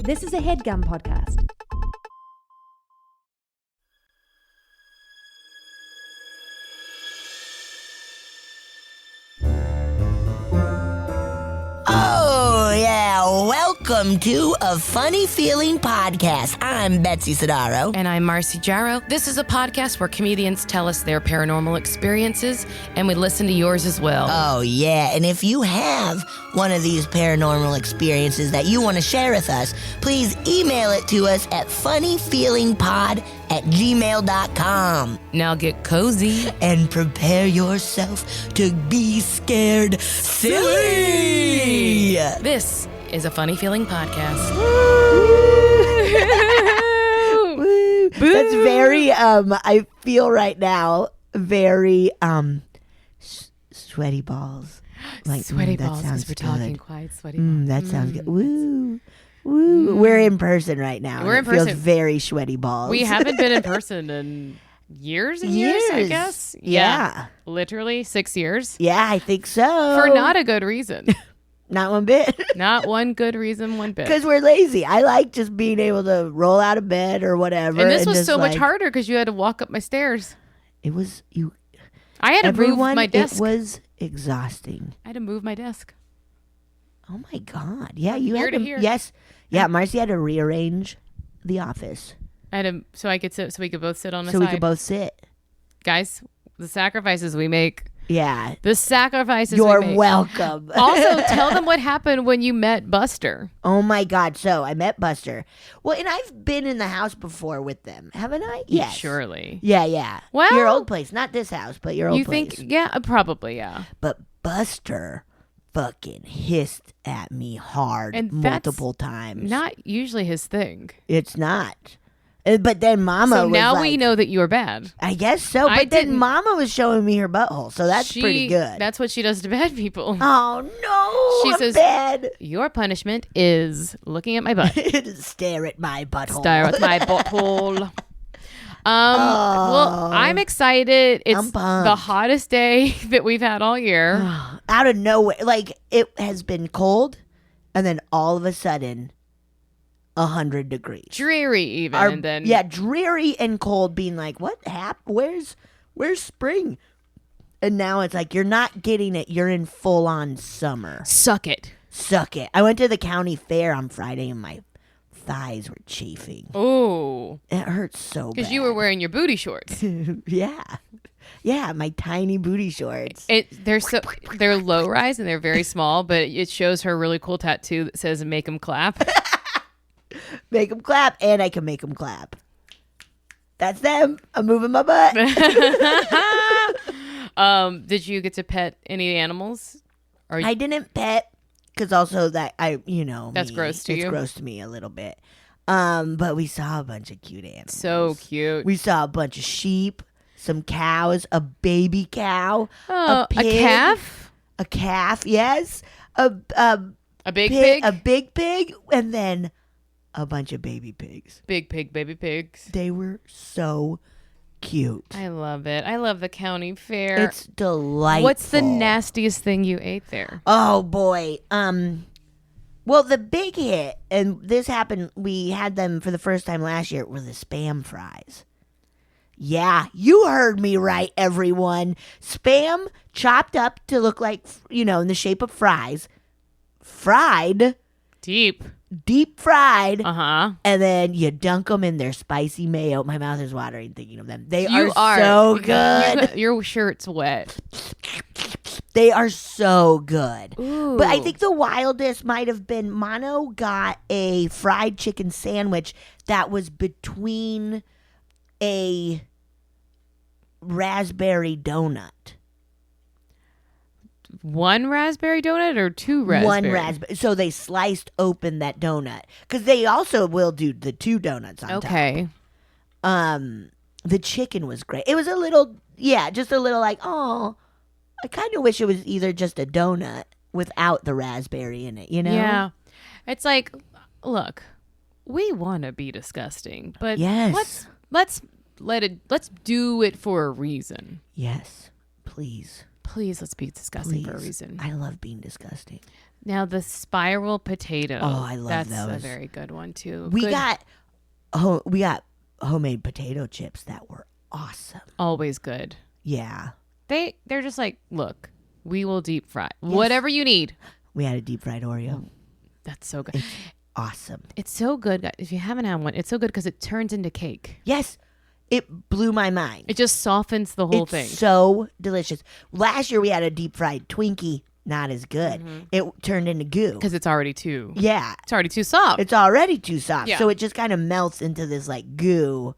This is a HeadGum podcast. Oh, yeah. Welcome to A Funny Feeling Podcast. I'm Betsy Sidaro. And I'm Marcy Jarrow. This is a podcast where comedians tell us their paranormal experiences, and we listen to yours as well. Oh, yeah. And if you have one of these paranormal experiences that you want to share with us, please email it to us at funnyfeelingpod@gmail.com. Now get cozy. And prepare yourself to be scared silly. This is a Funny Feeling podcast. Woo. That's very, I feel right now, very, sweaty balls. Like, sweaty that balls, sounds because we're talking good. quiet sweaty balls. That sounds good. Woo. Woo. We're in person right now. We're in person. person. Feels very sweaty balls. We haven't been in person in years and years, I guess. Yeah. Literally 6 years. Yeah, I think so. For not a good reason. Not one bit. Not one good reason, one bit. Because we're lazy. I like just being able to roll out of bed or whatever. And this was so like, much harder because you had to walk up my stairs. It was you. I had to move my desk. It was exhausting. I had to move my desk. Oh my God. Yeah, you here had to to. here. Yes. Yeah, Marcy had to rearrange the office. I had to, so I could sit, so we could both sit on the so side. we could both sit. Guys, the sacrifices we make. Yeah. The sacrifices You're we make. welcome. Also, tell them what happened when you met Buster. Oh my God. So I met Buster. Well, and I've been in the house before with them, haven't I? Yes. Surely. Yeah. Well, your old place. Not this house, but your old You place. think, yeah, probably, yeah. But Buster fucking hissed at me hard And multiple times. Not usually his thing. It's not. But then Mama So was now like, we know that you are bad. I guess so. I But then didn't- Mama was showing me her butthole, so that's pretty good. That's what she does to bad people. Oh no! She I'm says- bad. Your punishment is looking at my butt. Stare at my butthole. Stare at my butthole. Well, I'm excited. It's I'm pumped. the hottest day that we've had all year. Out of nowhere, like it has been cold, and then all of a sudden, 100 degrees. Dreary even, and then Dreary and cold. Being like, what happened? Where's spring? And now it's like you're not getting it. You're in full on summer. suck it. Suck it. I went to the county fair on Friday, and my thighs were chafing. Oh, It hurts so bad. because you were wearing your booty shorts. Yeah, my tiny booty shorts. They're low rise and they're very small, but it shows her really cool tattoo that says "Make 'em clap." Make them clap, and I can make them clap. That's them. I'm moving my butt. Did you get to pet any animals? Or I didn't pet because also that That's gross to you? It's gross to me a little bit. But we saw a bunch of cute animals. so cute. We saw a bunch of sheep, some cows, a baby cow, Oh, a pig, a calf, a calf. Yes, a big pig, a big pig, and then a bunch of baby pigs. big pig, baby pigs. They were so cute. I love it. I love the county fair. It's delightful. What's the nastiest thing you ate there? Oh boy. Well, the big hit, and this happened, we had them for the first time last year, were the Spam fries. Yeah, you heard me right, everyone. Spam chopped up to look like, in the shape of fries. Fried, Deep. deep fried, Uh-huh. and then you dunk them in their spicy mayo. My mouth is watering thinking of them. They You are so good. Your shirt's wet. They are so good. Ooh. But I think the wildest might have been Mono got a fried chicken sandwich that was between a raspberry donut. One raspberry donut or two raspberry? One raspberry. So they sliced open that donut because they also will do the two donuts on top. Okay. The chicken was great. It was a little, just a little like, oh, I kind of wish it was either just a donut without the raspberry in it, Yeah. It's like, look, we want to be disgusting, but Yes. let's do it for a reason. Yes, please. Please, let's be disgusting for a Please. reason. I love being disgusting. Now, the spiral potato. Oh, I love That's those. a very good one, too. We Good. got homemade potato chips that were awesome. Always good. Yeah. They're just like, look, we will deep fry. Whatever you need. We had a deep fried Oreo. That's so good. It's awesome. It's so good, guys. If you haven't had one, it's so good because it turns into cake. Yes. It blew my mind. It just softens the whole It's thing. so delicious. Last year we had a deep fried Twinkie. Not as good. It turned into goo. Because it's already too soft. It's already too soft. Yeah. So it just kind of melts into this like goo.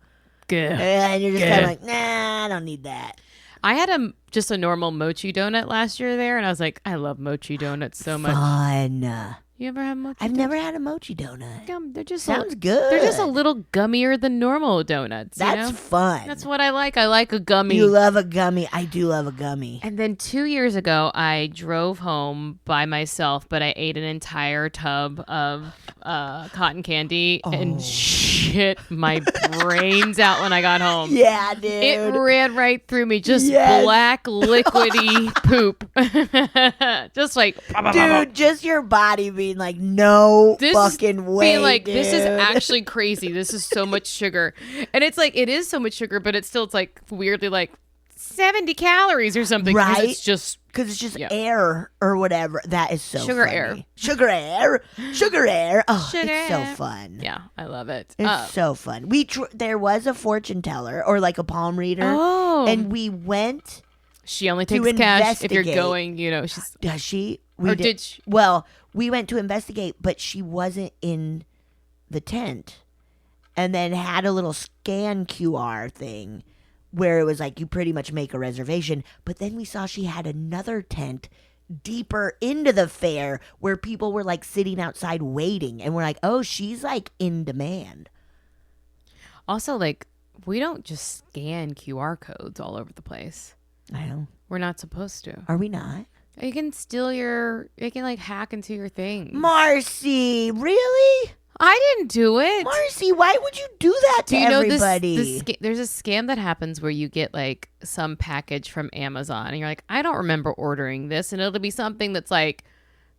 Good. And you're just kind of like, nah, I don't need that. I had just a normal mochi donut last year there, and I was like, I love mochi donuts so much. Fun. You ever have mochi? I've never had a mochi donut. They're just Sounds good. They're just a little gummier than normal donuts. That's you know? fun. That's what I like. I like a gummy. You love a gummy. I do love a gummy. And then 2 years ago, I drove home by myself, but I ate an entire tub of cotton candy and shit my brains out when I got home. Yeah, dude. It ran right through me, just Yes. black, liquidy poop. Just like, Dude, just your body being like, no this fucking way, being like, dude. this is actually crazy. This is so much sugar. And it's like, it is so much sugar, but it's like weirdly like 70 calories or something. 'cause Right? It's just, Because it's just Yeah. air or whatever. That is so Sugar funny. air. Sugar air. Sugar air. Oh, Sugar it's so air. fun. yeah, I love it. It's so fun. There was a fortune teller or like a palm reader. Oh. And we went. She only to takes cash if you're investigate. going, you know, she's, Does she? or did she? Well, we went to investigate, but she wasn't in the tent. And then had a little scan QR thing where it was like you pretty much make a reservation. But then we saw she had another tent deeper into the fair where people were like sitting outside waiting. And we're like, oh, she's like in demand. Also, like, we don't just scan QR codes all over the place. I know. We're not supposed to. Are we not? You can like hack into your thing. Marcy, really? I didn't do it. Marcy, why would you do that to Do you know everybody? there's a scam that happens where you get like some package from Amazon and you're like, I don't remember ordering this, and it'll be something that's like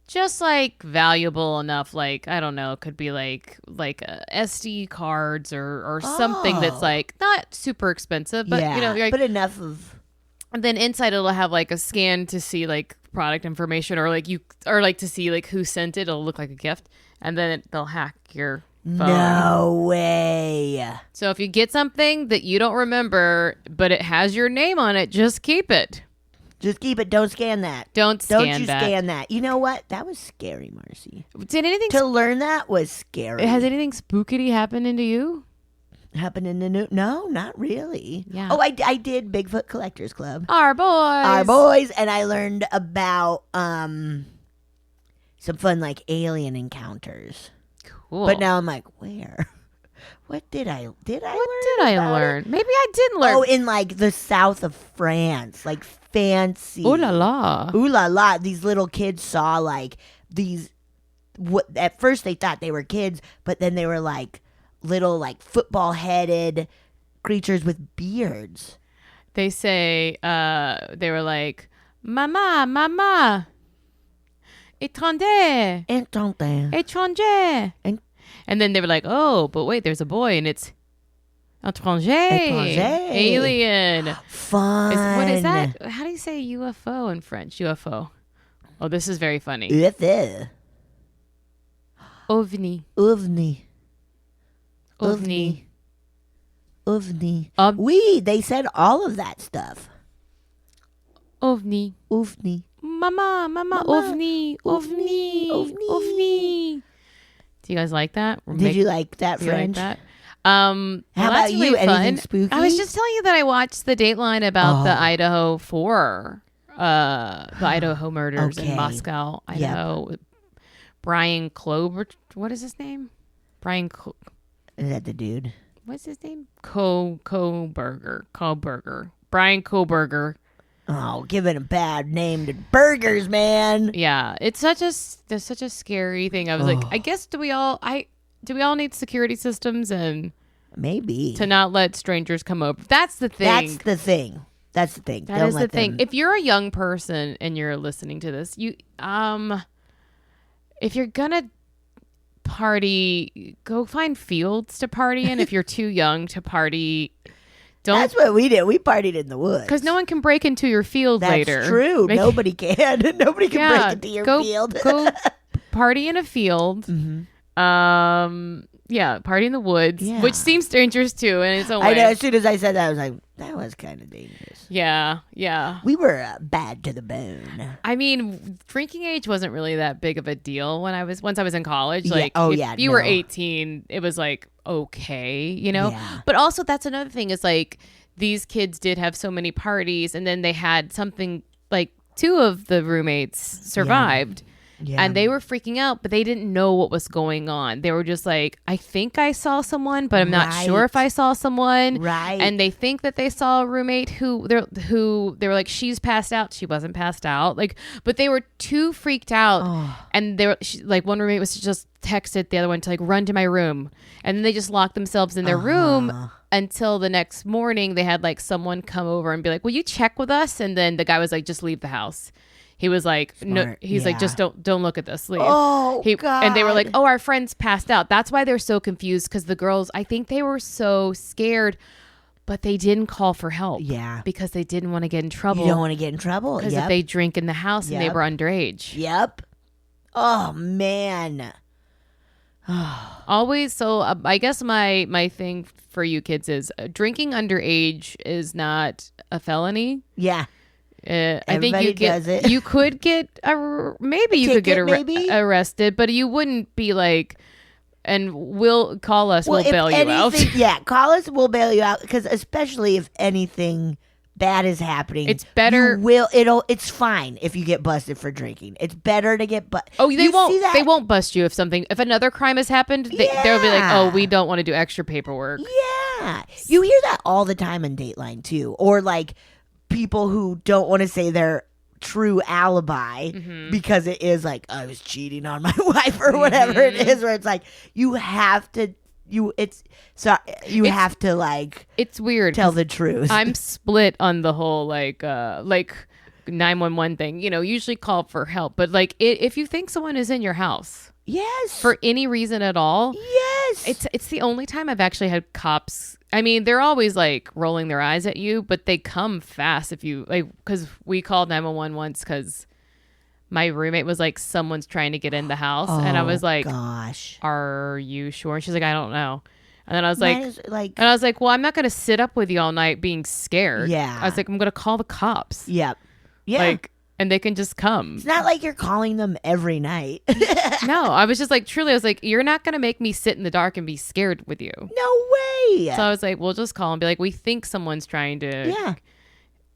just like valuable enough, like I don't know, it could be like SD cards or something that's like not super expensive, but yeah, you know, you're like, but enough of. and then inside it'll have like a scan to see like product information or like to see like who sent it. It'll look like a gift, and then they'll hack your phone. No way. So if you get something that you don't remember, but it has your name on it, just keep it. Just keep it. Don't scan that. Don't scan that. scan that. You know what? That was scary, Marcy. Did anything? To learn that was scary. Has anything spookity happened into you? happened in the new? No, not really. Yeah. Oh, I did Bigfoot Collectors Club. Our boys. And I learned about some fun like alien encounters. Cool. But now I'm like, where? What did I what did I about learn? Maybe I didn't learn. Oh, in like the south of France, like fancy. Ooh la la. Ooh la la. These little kids saw like these. At first they thought they were kids, but then they were like little like football headed creatures with beards. They say they were like, Mama, étranger, étranger. And then they were like, oh, but wait, there's a boy, and it's étranger. Alien. Fun. What is that? How do you say UFO in French? UFO. Oh, this is very funny. UFO. OVNI. OVNI. OVNI. OVNI. They said all of that stuff. OVNI. OVNI. Mama, OVNI. Do you guys like that? Did you like that Do you like French? that? How about that's really you? Anything fun. spooky? I was just telling you that I watched the Dateline about the Idaho 4, the Idaho murders in Okay. Moscow, Idaho. With Brian Klober, what is his name? Is that the dude? What's his name? Koberger. Brian Koberger. Oh, giving a bad name to burgers, man. Yeah, it's such a scary thing. I was like, I guess do we all need security systems and Maybe to not let strangers come over? That's the thing. That's the thing. That's the thing. That is the thing. If you're a young person and you're listening to this, if you're gonna party, go find fields to party in. If you're too young to party, don't. That's what we did. We partied in the woods. Because no one can break into your field later. That's true. Nobody can. Nobody can break into your field. Go party in a field. Yeah, party in the woods, which seems dangerous too in its own way. I know. As soon as I said that, I was like, that was kind of dangerous. Yeah. We were bad to the bone. I mean, drinking age wasn't really that big of a deal once I was in college. Like, if you were 18, it was like okay, you know. Yeah. But also, that's another thing is like these kids did have so many parties, and then they had something like 2 of the roommates survived. Yeah. And they were freaking out, but they didn't know what was going on. They were just like, I think I saw someone, but I'm not sure if I saw someone. Right. And they think that they saw a roommate who they were like, she's passed out. She wasn't passed out. Like, but they were too freaked out. Oh. And they were like, one roommate was just texted the other one to like run to my room. And then they just locked themselves in their room until the next morning. They had like someone come over and be like, will you check with us? And then the guy was like, just leave the house. He was like, Smart. no, he's like, just don't look at this. Leave. Oh, God. And they were like, oh, our friend's passed out. That's why they're so confused. Because the girls, I think they were so scared, but they didn't call for help. Yeah. Because they didn't want to get in trouble. You don't want to get in trouble. Because if they drink in the house and they were underage. Yep. Oh, man. Always. So I guess my thing for you kids is drinking underage is not a felony. Yeah. I think you could get arrested, but you wouldn't be like, and we'll call us, we'll bail you out. Yeah, call us, we'll bail you out, because especially if anything bad is happening, it's better. It's fine if you get busted for drinking. It's better to get busted. Oh, they won't bust you if another crime has happened. They'll be like, oh, we don't want to do extra paperwork. Yeah, you hear that all the time in Dateline too, or like people who don't want to say their true alibi because it is like, I was cheating on my wife or whatever it is, where it's like you have to have to like, it's weird, tell the truth. I'm split on the whole like 911 thing. You know, usually call for help, but like if you think someone is in your house, yes, for any reason at all, yes, it's the only time I've actually had cops. I mean, they're always like rolling their eyes at you, but they come fast if you like, because we called 911 once because my roommate was like, someone's trying to get in the house. And I was like, gosh, are you sure? And she's like, I don't know. And then I was like, well, I'm not going to sit up with you all night being scared. Yeah. I was like, I'm going to call the cops. Yep. Yeah. Like, and they can just come. It's not like you're calling them every night. No, I was just like, truly, I was like, you're not going to make me sit in the dark and be scared with you. No way. So I was like, we'll just call and be like, we think someone's trying to. Yeah.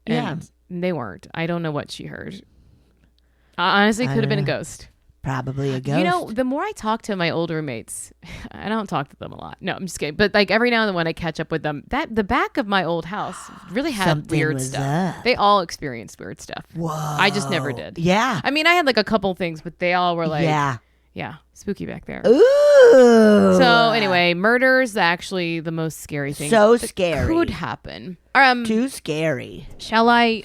And they weren't. I don't know what she heard. Honestly, could have been a ghost. Probably a ghost. You know, the more I talk to my old roommates, I don't talk to them a lot. No, I'm just kidding. But like every now and then when I catch up with them, the back of my old house really had Something weird was stuff. up. They all experienced weird stuff. Whoa. I just never did. Yeah. I mean, I had like a couple things, but they all were like, yeah, spooky back there. Ooh. So anyway, murder is actually the most scary thing. So that scary. Could happen. Too scary. Shall I?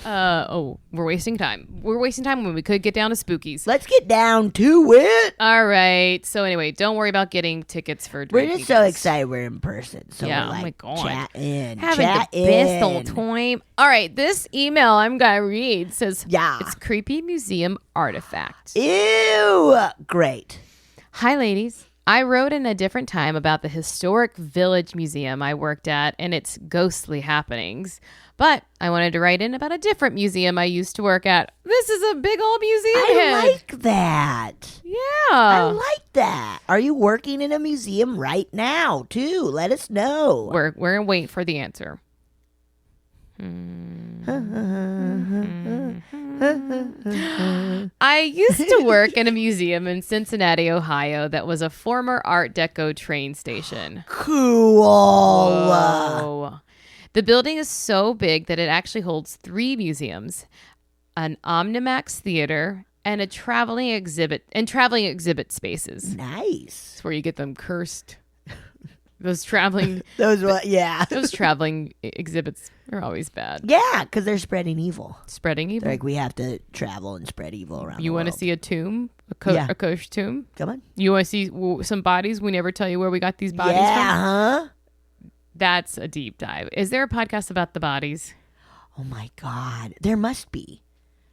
We're wasting time. We're wasting time when we could get down to spookies. Let's get down to it. All right. So anyway, don't worry about getting tickets for We're Drake, just so excited we're in person. So yeah, we're like, oh my God. Having the best old time. All right, this email I'm gonna read says, it's creepy museum artifact. Ew, great. Hi, ladies. I wrote in a different time about the historic village museum I worked at and its ghostly happenings. But I wanted to write in about a different museum I used to work at. This is a big old museum head. I like that. Yeah. I like that. Are you working in a museum right now, too? Let us know. We're going to wait for the answer. I used to work in a museum in Cincinnati, Ohio that was a former Art Deco train station. Cool. Whoa. The building is so big that it actually holds 3 museums, an Omnimax theater, and traveling exhibit spaces. Nice. It's where you get them cursed Those traveling Those traveling exhibits are always bad. Yeah, because they're spreading evil. Spreading evil. They're like, we have to travel and spread evil around the You world. want to see a tomb? Yeah. A kosher tomb? Come on. You want to see some bodies? We never tell you where we got these bodies Yeah, from? huh? That's a deep dive. Is there a podcast about the bodies? Oh, my God. There must be.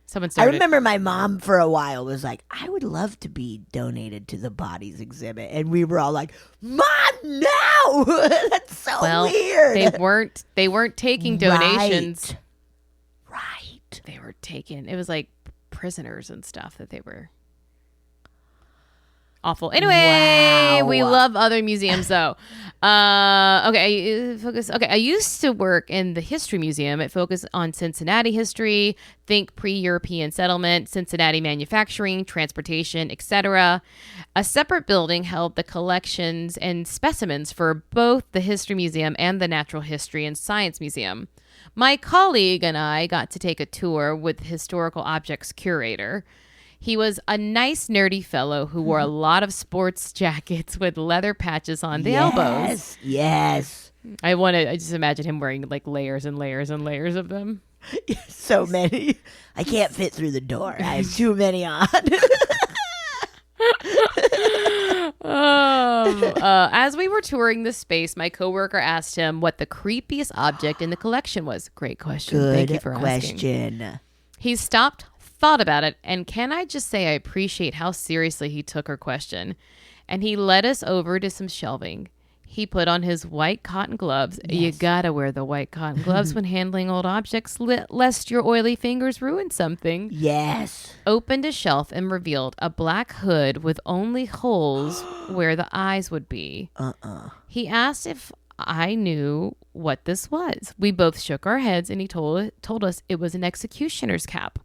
Someone started. I remember my mom for a while was like, I would love to be donated to the bodies exhibit. And we were all like, Mom, no! That's so weird. They weren't taking donations. Right. They were taking, it was like prisoners and stuff that they were awful. Anyway, we love other museums though. Okay, focus. Okay, I used to work in the history museum. It focused on Cincinnati history, think pre-European settlement, Cincinnati manufacturing, transportation, etc. A separate building held the collections and specimens for both the history museum and the natural history and science museum. My colleague and I got to take a tour with historical objects curator. He was a nice, nerdy fellow who wore a lot of sports jackets with leather patches on the elbows. Yes. I just imagine him wearing like layers and layers and layers of them. So many. I can't fit through the door. I have too many on. As we were touring the space, my coworker asked him what the creepiest object in the collection was. Great question. Good Thank you for question. asking. He stopped, thought about it, and can I just say I appreciate how seriously he took her question. And he led us over to some shelving. He put on his white cotton gloves. Yes. You gotta wear the white cotton gloves when handling old objects, lest your oily fingers ruin something. Yes. Opened a shelf and revealed a black hood with only holes where the eyes would be. He asked if I knew what this was. We both shook our heads, and he told us it was an executioner's cap.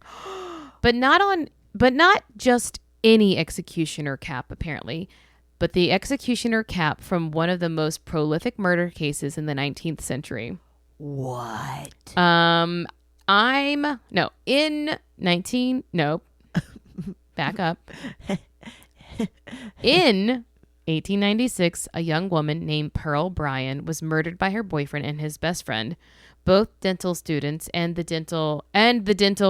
But not just any executioner cap, apparently, but the executioner cap from one of the most prolific murder cases in the 19th century. What? Back up. In 1896, a young woman named Pearl Bryan was murdered by her boyfriend and his best friend, both dental students and the dental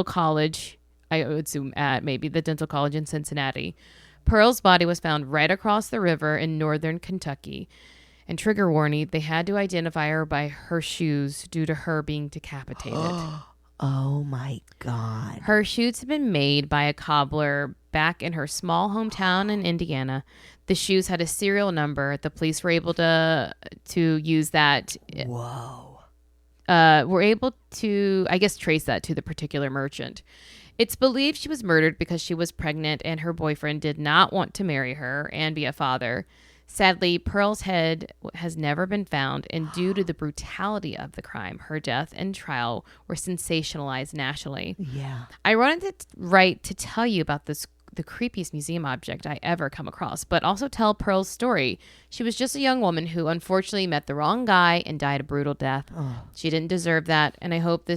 college, I would assume at maybe the dental college in Cincinnati. Pearl's body was found right across the river in northern Kentucky. And trigger warning, they had to identify her by her shoes due to her being decapitated. Oh my God. Her shoes had been made by a cobbler back in her small hometown in Indiana. The shoes had a serial number. The police were able to use that. Whoa. Were able to, I guess, trace that to the particular merchant. It's believed she was murdered because she was pregnant and her boyfriend did not want to marry her and be a father. Sadly, Pearl's head has never been found, and due to the brutality of the crime, her death and trial were sensationalized nationally. Yeah. I wanted to write to tell you about the creepiest museum object I ever come across, but also tell Pearl's story. She was just a young woman who unfortunately met the wrong guy and died a brutal death. She didn't deserve that, and I hope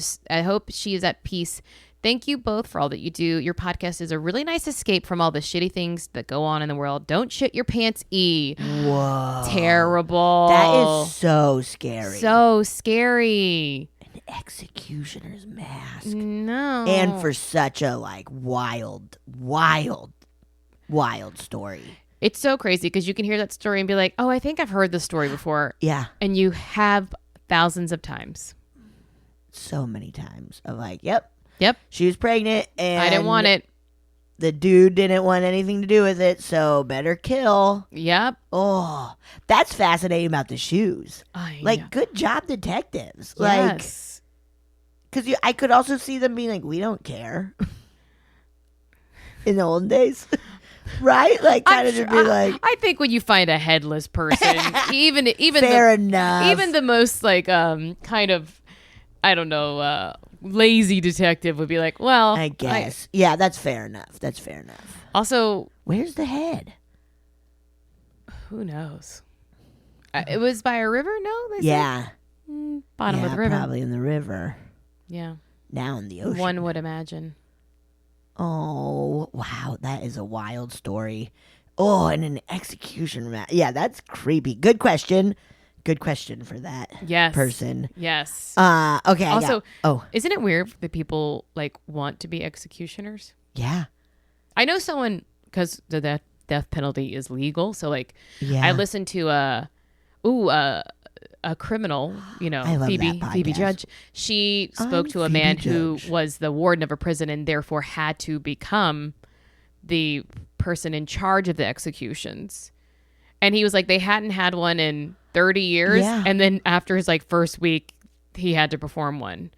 she is at peace. Thank you both for all that you do. Your podcast is a really nice escape from all the shitty things that go on in the world. Don't shit your pants, E. Whoa. Terrible. That is so scary. So scary. An executioner's mask. No. And for such a wild story. It's so crazy because you can hear that story and be like, oh, I think I've heard this story before. Yeah. And you have thousands of times. So many times of Yep. she was pregnant and I didn't want it. The dude didn't want anything to do with it, so better kill. Yep. Oh, that's fascinating about the shoes. Yeah. Good job, detectives. Yes. Because I could also see them being like, we don't care. In the olden days. Right? I think when you find a headless person, even fair enough. Even the most kind of, I don't know, lazy detective would be like, well, I guess. Yeah, that's fair enough. Also, where's the head? Who knows? It was by a river, no? Yeah. Bottom of the river. Probably in the river. Yeah. Now in the ocean. One would imagine. Oh, wow. That is a wild story. Oh, and an execution. Yeah, that's creepy. Good question. Good question for that Yes. person. Yes. Okay. Also, oh, isn't it weird that people like want to be executioners? yeah. I know someone because the death penalty is legal. So like, Yeah. I listened to a criminal, I love Phoebe that podcast. Judge. She spoke I'm to a Phoebe man Judge. who was the warden of a prison and therefore had to become the person in charge of the executions. And he was like, they hadn't had one in 30 years. Yeah. And then after his like first week, he had to perform one.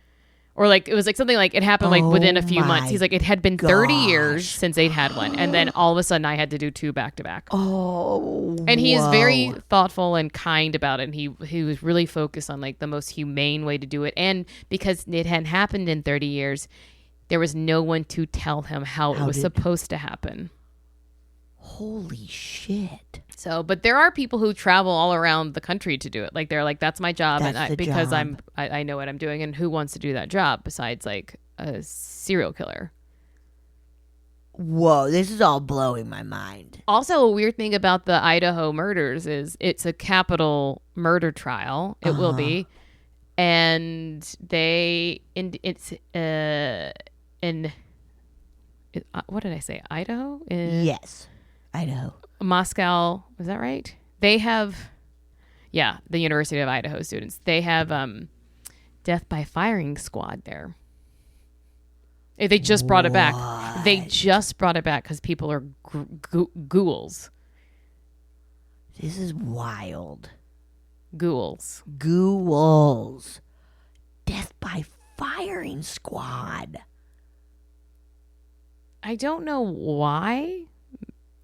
Or like, it was like something like it happened like within a few months. He's like, it had been 30 years since they'd had one. And then all of a sudden I had to do 2 back to back. Oh, And he is very thoughtful and kind about it. And he was really focused on like the most humane way to do it. And because it hadn't happened in 30 years, there was no one to tell him how it was supposed to happen. Holy shit. So, but there are people who travel all around the country to do it. Like they're like, that's my job, That's the because job. I know what I'm doing, and who wants to do that job besides like a serial killer? Whoa, this is all blowing my mind. Also, a weird thing about the Idaho murders is it's a capital murder trial. It will be, and what did I say? Idaho? Yes, Idaho. Moscow, is that right? They have, the University of Idaho students. They have death by firing squad there. They just brought it back. They just brought it back because people are ghouls. This is wild. Ghouls. Ghouls. Death by firing squad. I don't know why.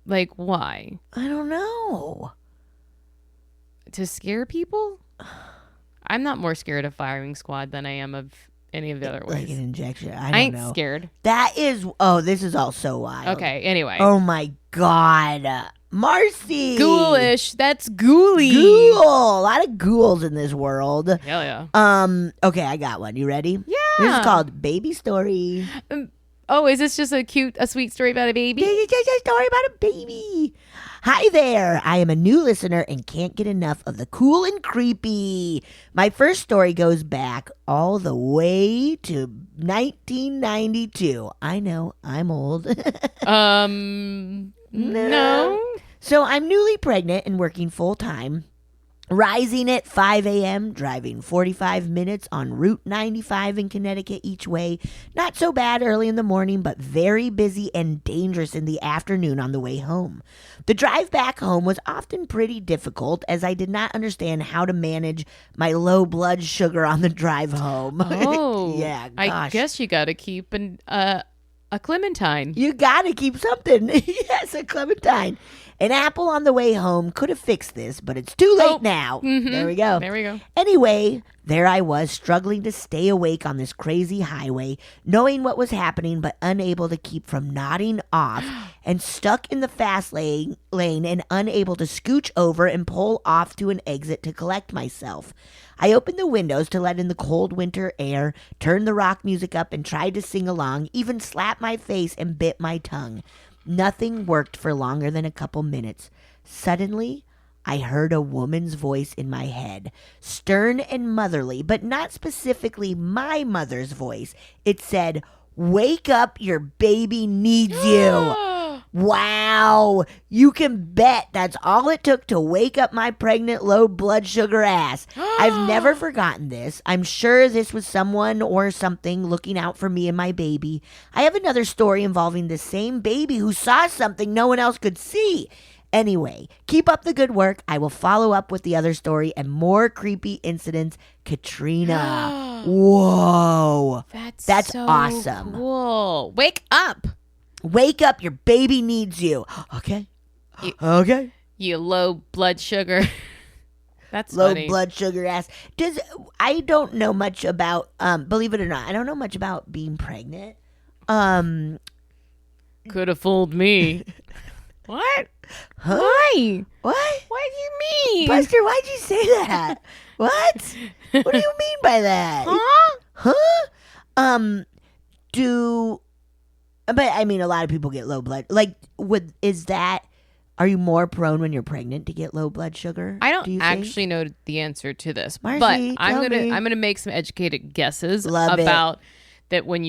Like, why? I don't know. To scare people? I'm not more scared of firing squad than I am of any of the other Like ways. an injection. I I don't ain't know. scared. That is. Oh, this is all so wild. Okay, anyway. Oh my God, Marcy. Ghoulish. That's ghouly. Ghoul. A lot of ghouls in this world. Hell yeah. Okay, I got one. You ready? Yeah. This is called Baby Story. Oh, is this just a sweet story about a baby? It's just a story about a baby. Hi there. I am a new listener and can't get enough of the cool and creepy. My first story goes back all the way to 1992. I know, I'm old. No. So I'm newly pregnant and working full time. Rising at 5 a.m., driving 45 minutes on Route 95 in Connecticut each way. Not so bad early in the morning, but very busy and dangerous in the afternoon on the way home. The drive back home was often pretty difficult as I did not understand how to manage my low blood sugar on the drive home. Oh. Yeah, I gosh. guess you got to keep a clementine. You gotta keep something. Yes, a clementine. An apple on the way home could have fixed this, but it's too late now. There we go. There we go. Anyway, there I was, struggling to stay awake on this crazy highway, knowing what was happening, but unable to keep from nodding off, and stuck in the fast lane and unable to scooch over and pull off to an exit to collect myself. I opened the windows to let in the cold winter air, turned the rock music up and tried to sing along, even slapped my face and bit my tongue. Nothing worked for longer than a couple minutes. Suddenly, I heard a woman's voice in my head, stern and motherly, but not specifically my mother's voice. It said, "Wake up, your baby needs you." Wow, you can bet that's all it took to wake up my pregnant low blood sugar ass. I've never forgotten this. I'm sure this was someone or something looking out for me and my baby. I have another story involving the same baby who saw something no one else could see. Anyway, keep up the good work. I will follow up with the other story and more creepy incidents. Katrina. Whoa. That's so awesome. Cool. Wake up. Wake up, your baby needs you. Okay. Okay. You low blood sugar. That's Low funny. blood sugar ass. I don't know much about believe it or not, I don't know much about being pregnant. Could have fooled me. What? Huh? Why? What? What do you mean? Buster, why'd you say that? What? What do you mean by that? Huh? Huh? But I mean, a lot of people get low blood. Like, is that Are you more prone when you're pregnant to get low blood sugar? I don't do you actually think? know the answer to this, Marcy, but I'm tell me. gonna make some educated guesses Love about that when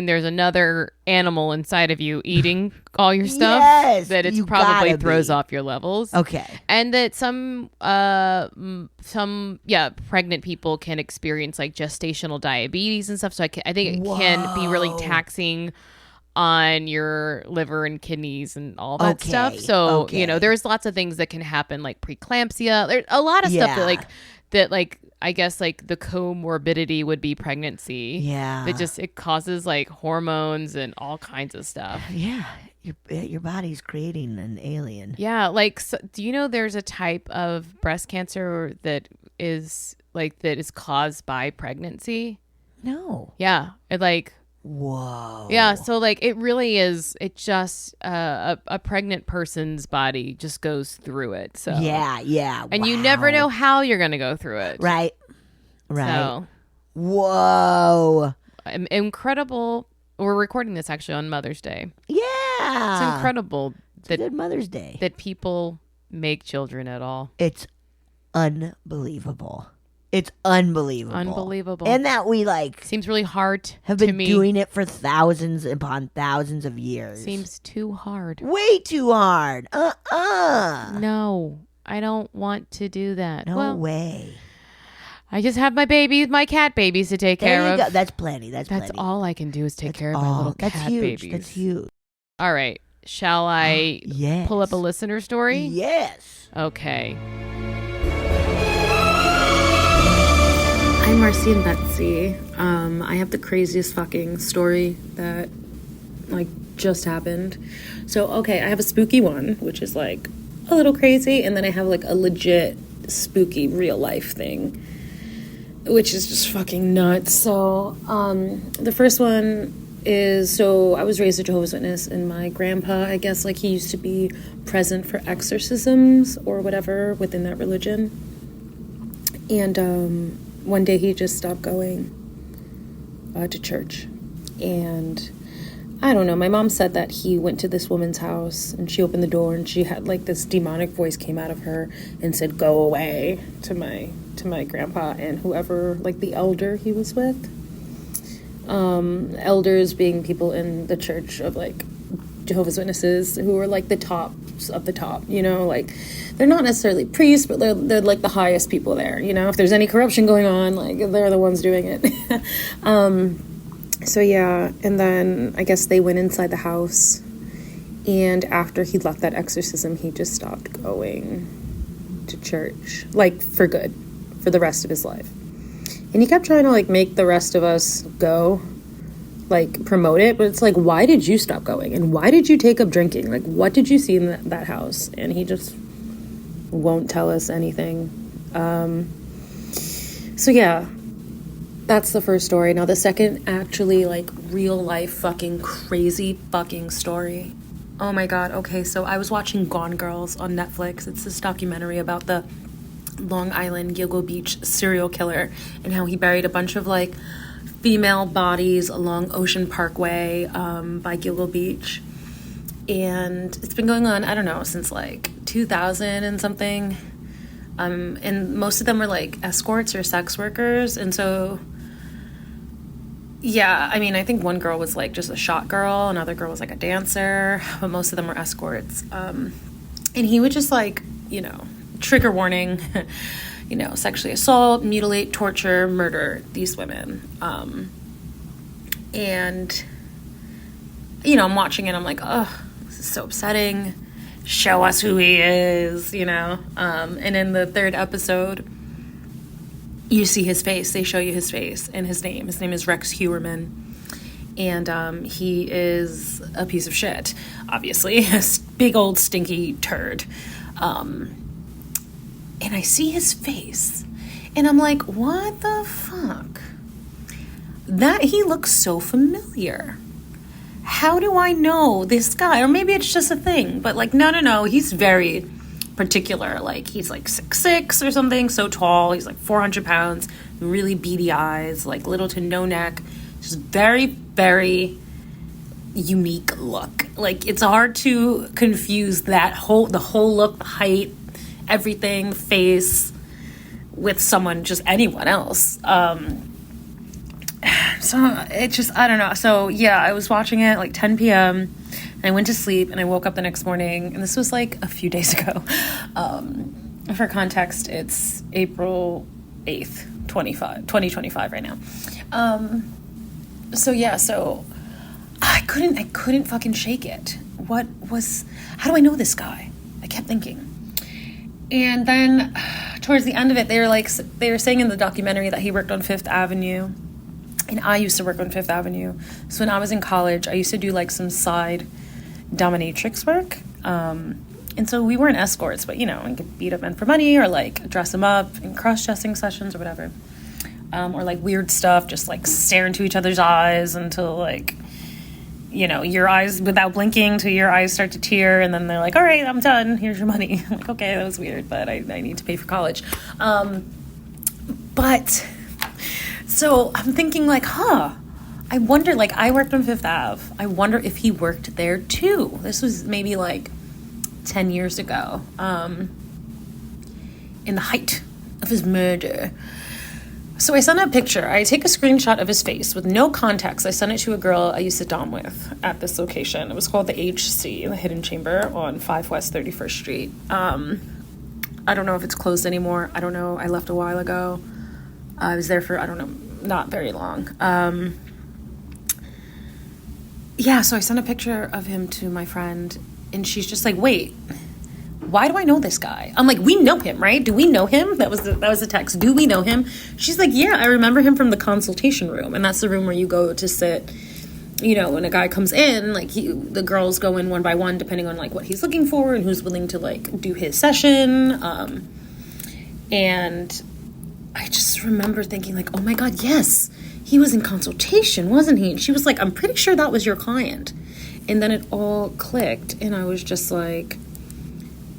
there's another animal inside of you eating all your stuff, Yes, that it's you probably gotta throws be. off your levels. Okay. And that some pregnant people can experience like gestational diabetes and stuff. So I think it can be really taxing on your liver and kidneys and all that stuff. So, there's lots of things that can happen, like preeclampsia. There's a lot of stuff that I guess like the comorbidity would be pregnancy. Yeah. It causes like hormones and all kinds of stuff. Yeah. Your body's creating an alien. Yeah. Do you know there's a type of breast cancer that is caused by pregnancy? No. Yeah. Whoa. Yeah, so it really is. It just a pregnant person's body just goes through it. So yeah, and you never know how you're gonna go through it. Right. So, whoa. Incredible. We're recording this actually on Mother's Day. Yeah, It's incredible that good Mother's Day that people make children at all. It's unbelievable. It's unbelievable. And that we seems really hard have to been me. doing it for thousands upon thousands of years. Seems too hard. Way too hard. No, I don't want to do that. No way. I just have my cat babies to take care of. Go. That's plenty. That's all I can do is take care of my little cat babies. That's huge. All right. Shall I pull up a listener story? Yes. Okay. Hi, Marcy and Betsy. I have the craziest fucking story that, just happened. So, okay, I have a spooky one, which is, a little crazy, and then I have, a legit spooky real-life thing, which is just fucking nuts. So, the first one is, I was raised a Jehovah's Witness, and my grandpa, I guess, he used to be present for exorcisms or whatever within that religion. And, one day he just stopped going to church. And I don't know, my mom said that he went to this woman's house and she opened the door and she had this demonic voice came out of her and said, "Go away," to my grandpa and whoever, the elder he was with. Elders being people in the church of Jehovah's Witnesses who are the tops of the top, they're not necessarily priests, but they're the highest people there, if there's any corruption going on, they're the ones doing it. So yeah, and then I guess they went inside the house, and after he left that exorcism, he just stopped going to church, for good, for the rest of his life. And he kept trying to make the rest of us go, promote it, but it's why did you stop going? And why did you take up drinking? What did you see in that house? And he just won't tell us anything. So yeah, that's the first story. Now the second actually real life fucking crazy fucking story. Oh my god, okay, so I was watching Gone Girls on Netflix. It's this documentary about the Long Island, Gilgo Beach serial killer and how he buried a bunch of female bodies along Ocean Parkway by Gilgo Beach. And it's been going on, I don't know, since 2000 and something. And most of them were escorts or sex workers. And so, yeah, I mean, I think one girl was just a shot girl, another girl was a dancer, but most of them were escorts. And he would just trigger warning, sexually assault, mutilate, torture, murder these women. And, I'm watching it, I'm oh, this is so upsetting. Show us who he is, And in the third episode, you see his face. They show you his face and his name. His name is Rex Hewerman. And he is a piece of shit, obviously. A big old stinky turd. And I see his face, and I'm what the fuck? That he looks so familiar. How do I know this guy? Or maybe it's just a thing, but no, he's very particular. He's 6'6" or something, so tall. He's 400 pounds, really beady eyes, little to no neck. Just very, very unique look. Like, it's hard to confuse the whole look, the height, everything, the face, with anyone else. So it just, I don't know. So yeah, I was watching it like 10 p.m. and I went to sleep and I woke up the next morning, and this was like a few days ago. For context, it's April 8th, 2025 right now. So yeah, so I couldn't fucking shake it. How do I know this guy? I kept thinking. And then towards the end of it, they were saying in the documentary that he worked on Fifth Avenue. And I used to work on Fifth Avenue. So when I was in college, I used to do like some side dominatrix work. And so we weren't escorts, but you could beat up men for money, or like dress them up in cross-dressing sessions or whatever. Or like weird stuff, just like stare into each other's eyes until like, your eyes, without blinking, till your eyes start to tear, and then they're like, all right, I'm done, here's your money. I'm like, okay, that was weird, but I need to pay for college. But so I'm thinking like, I wonder, like, I worked on Fifth Ave. I wonder if he worked there too. This was maybe like 10 years ago, in the height of his murder. So I sent a picture. I take a screenshot of his face with no context. I sent it to a girl I used to dom with at this location. It was called the HC, the Hidden Chamber, on 5 West 31st Street. I don't know if it's closed anymore. I don't know. I left a while ago. I was there for, I don't know, not very long. Yeah, so I sent a picture of him to my friend, and she's just like, wait, why do I know this guy? I'm like, we know him, right? Do we know him? That was the text. Do we know him? She's like, yeah, I remember him from the consultation room. And that's the room where you go to sit, when a guy comes in, like the girls go in one by one, depending on like what he's looking for and who's willing to like do his session. And I just remember thinking like, oh my God, yes, he was in consultation, wasn't he? And she was like, I'm pretty sure that was your client. And then it all clicked. And I was just like,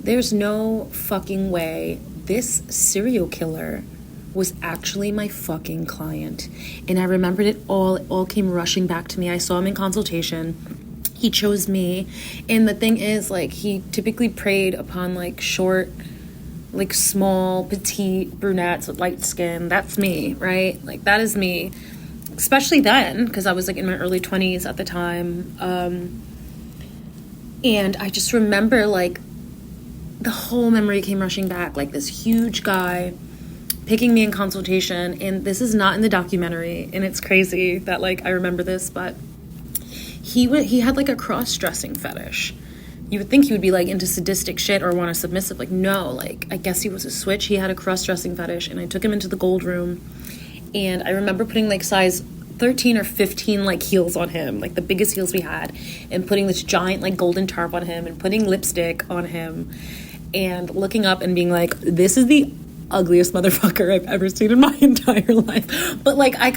there's no fucking way this serial killer was actually my fucking client. And I remembered it all came rushing back to me. I saw him in consultation. He chose me. And the thing is, like, he typically preyed upon like short, like small, petite brunettes with light skin. That's me, right? Like, that is me. Especially then, because I was like in my early 20s at the time. And I just remember like the whole memory came rushing back, like this huge guy picking me in consultation. And this is not in the documentary, and it's crazy that like I remember this, but he had like a cross-dressing fetish. You would think he would be like into sadistic shit or want a submissive. Like, no, like I guess he was a switch. He had a cross-dressing fetish, and I took him into the gold room, and I remember putting like size 13 or 15 like heels on him, like the biggest heels we had, and putting this giant like golden tarp on him and putting lipstick on him, and looking up and being like, this is the ugliest motherfucker I've ever seen in my entire life. But like I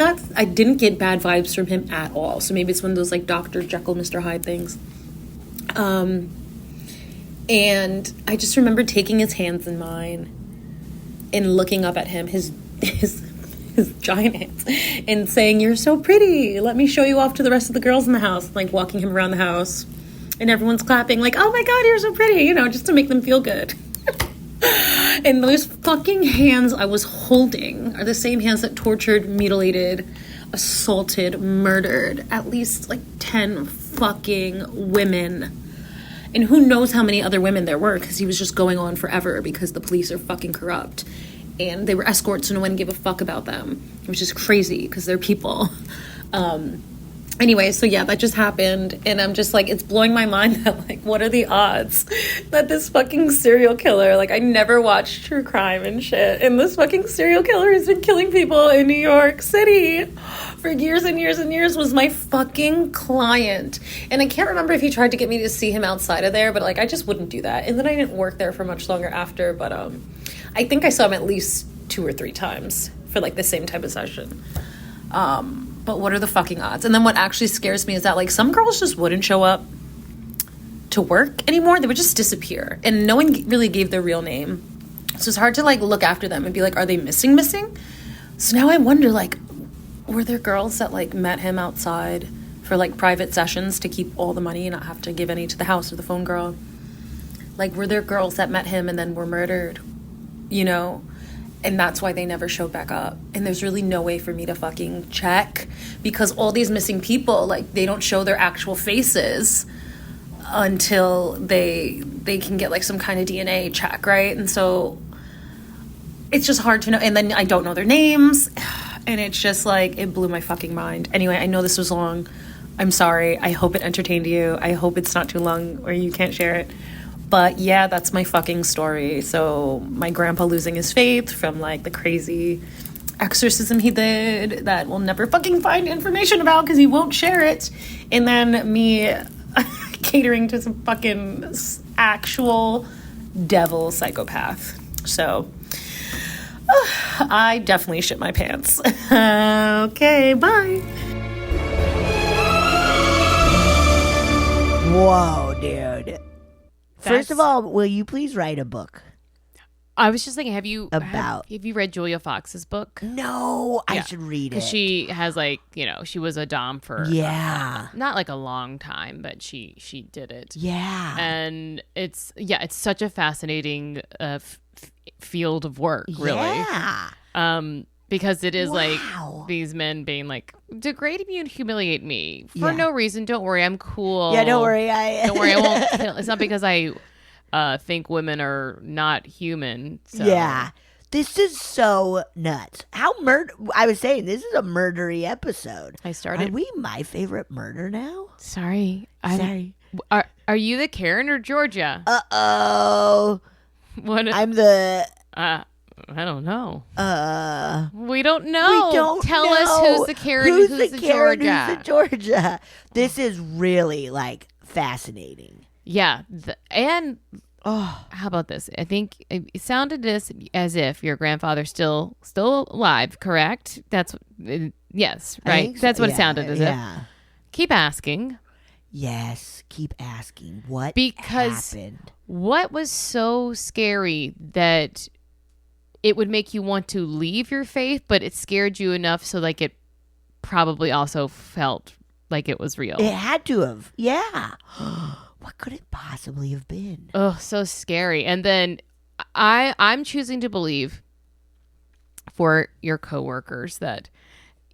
didn't get bad vibes from him at all. So maybe it's one of those like Dr. Jekyll, Mr. Hyde things. And I just remember taking his hands in mine and looking up at him, his giant hands, and saying, you're so pretty, let me show you off to the rest of the girls in the house, like walking him around the house, and everyone's clapping like, oh my God, you're so pretty, just to make them feel good. And those fucking hands I was holding are the same hands that tortured, mutilated, assaulted, murdered at least like 10 fucking women. And who knows how many other women there were, because he was just going on forever because the police are fucking corrupt. And they were escorts, so no one gave a fuck about them, which is crazy because they're people. Anyway, so yeah, that just happened. And I'm just like, it's blowing my mind that, like, what are the odds that this fucking serial killer, like, I never watched true crime and shit, and this fucking serial killer has been killing people in New York City for years and years and years was my fucking client. And I can't remember if he tried to get me to see him outside of there, but, like, I just wouldn't do that. And then I didn't work there for much longer after, but I think I saw him at least 2 or 3 times for, like, the same type of session. But what are the fucking odds? And then what actually scares me is that, like, some girls just wouldn't show up to work anymore. They would just disappear. And no one really gave their real name. So it's hard to, like, look after them and be like, are they missing? So now I wonder, like, were there girls that, like, met him outside for like private sessions to keep all the money and not have to give any to the house or the phone girl. Like, were there girls that met him and then were murdered, you know? And that's why they never showed back up. And there's really no way for me to fucking check, because all these missing people, like, they don't show their actual faces until they can get like some kind of DNA check, right? And so it's just hard to know. And then I don't know their names, and it's just like, it blew my fucking mind. Anyway, I know this was long. I'm sorry. I hope it entertained you. I hope it's not too long or you can't share it. But yeah, that's my fucking story. So my grandpa losing his faith from like the crazy exorcism he did that we'll never fucking find information about because he won't share it. And then me catering to some fucking actual devil psychopath. So I definitely shit my pants. Okay, bye. Whoa, dude. First of all, will you please write a book? I was just thinking, have you read Julia Fox's book? No, I should read it. Because she has like, you know, she was a dom for not like a long time, but she did it. Yeah. And it's such a fascinating field of work, really. Yeah. Because it is like these men being like, degrade me and humiliate me for no reason. Don't worry, I'm cool. Yeah, don't worry. Don't worry, I won't kill. It's not because I think women are not human. So. Yeah. This is so nuts. I was saying, this is a murdery episode. Are we my favorite murder now? Sorry. Sorry. Are you the Karen or Georgia? Uh-oh. What? I'm the... I don't know. We don't know. We don't Tell know. us who's the Karen, who's the Karen, Georgia. who's the Georgia. This is really like fascinating. Yeah. How about this? I think it sounded as if your grandfather's still alive, correct? That's yes, right? So. That's what it sounded as if. Keep asking. Yes, keep asking. What happened? What was so scary that it would make you want to leave your faith, but it scared you enough so like it probably also felt like it was real. It had to have. Yeah. What could it possibly have been? Oh, so scary. And then I'm choosing to believe for your coworkers that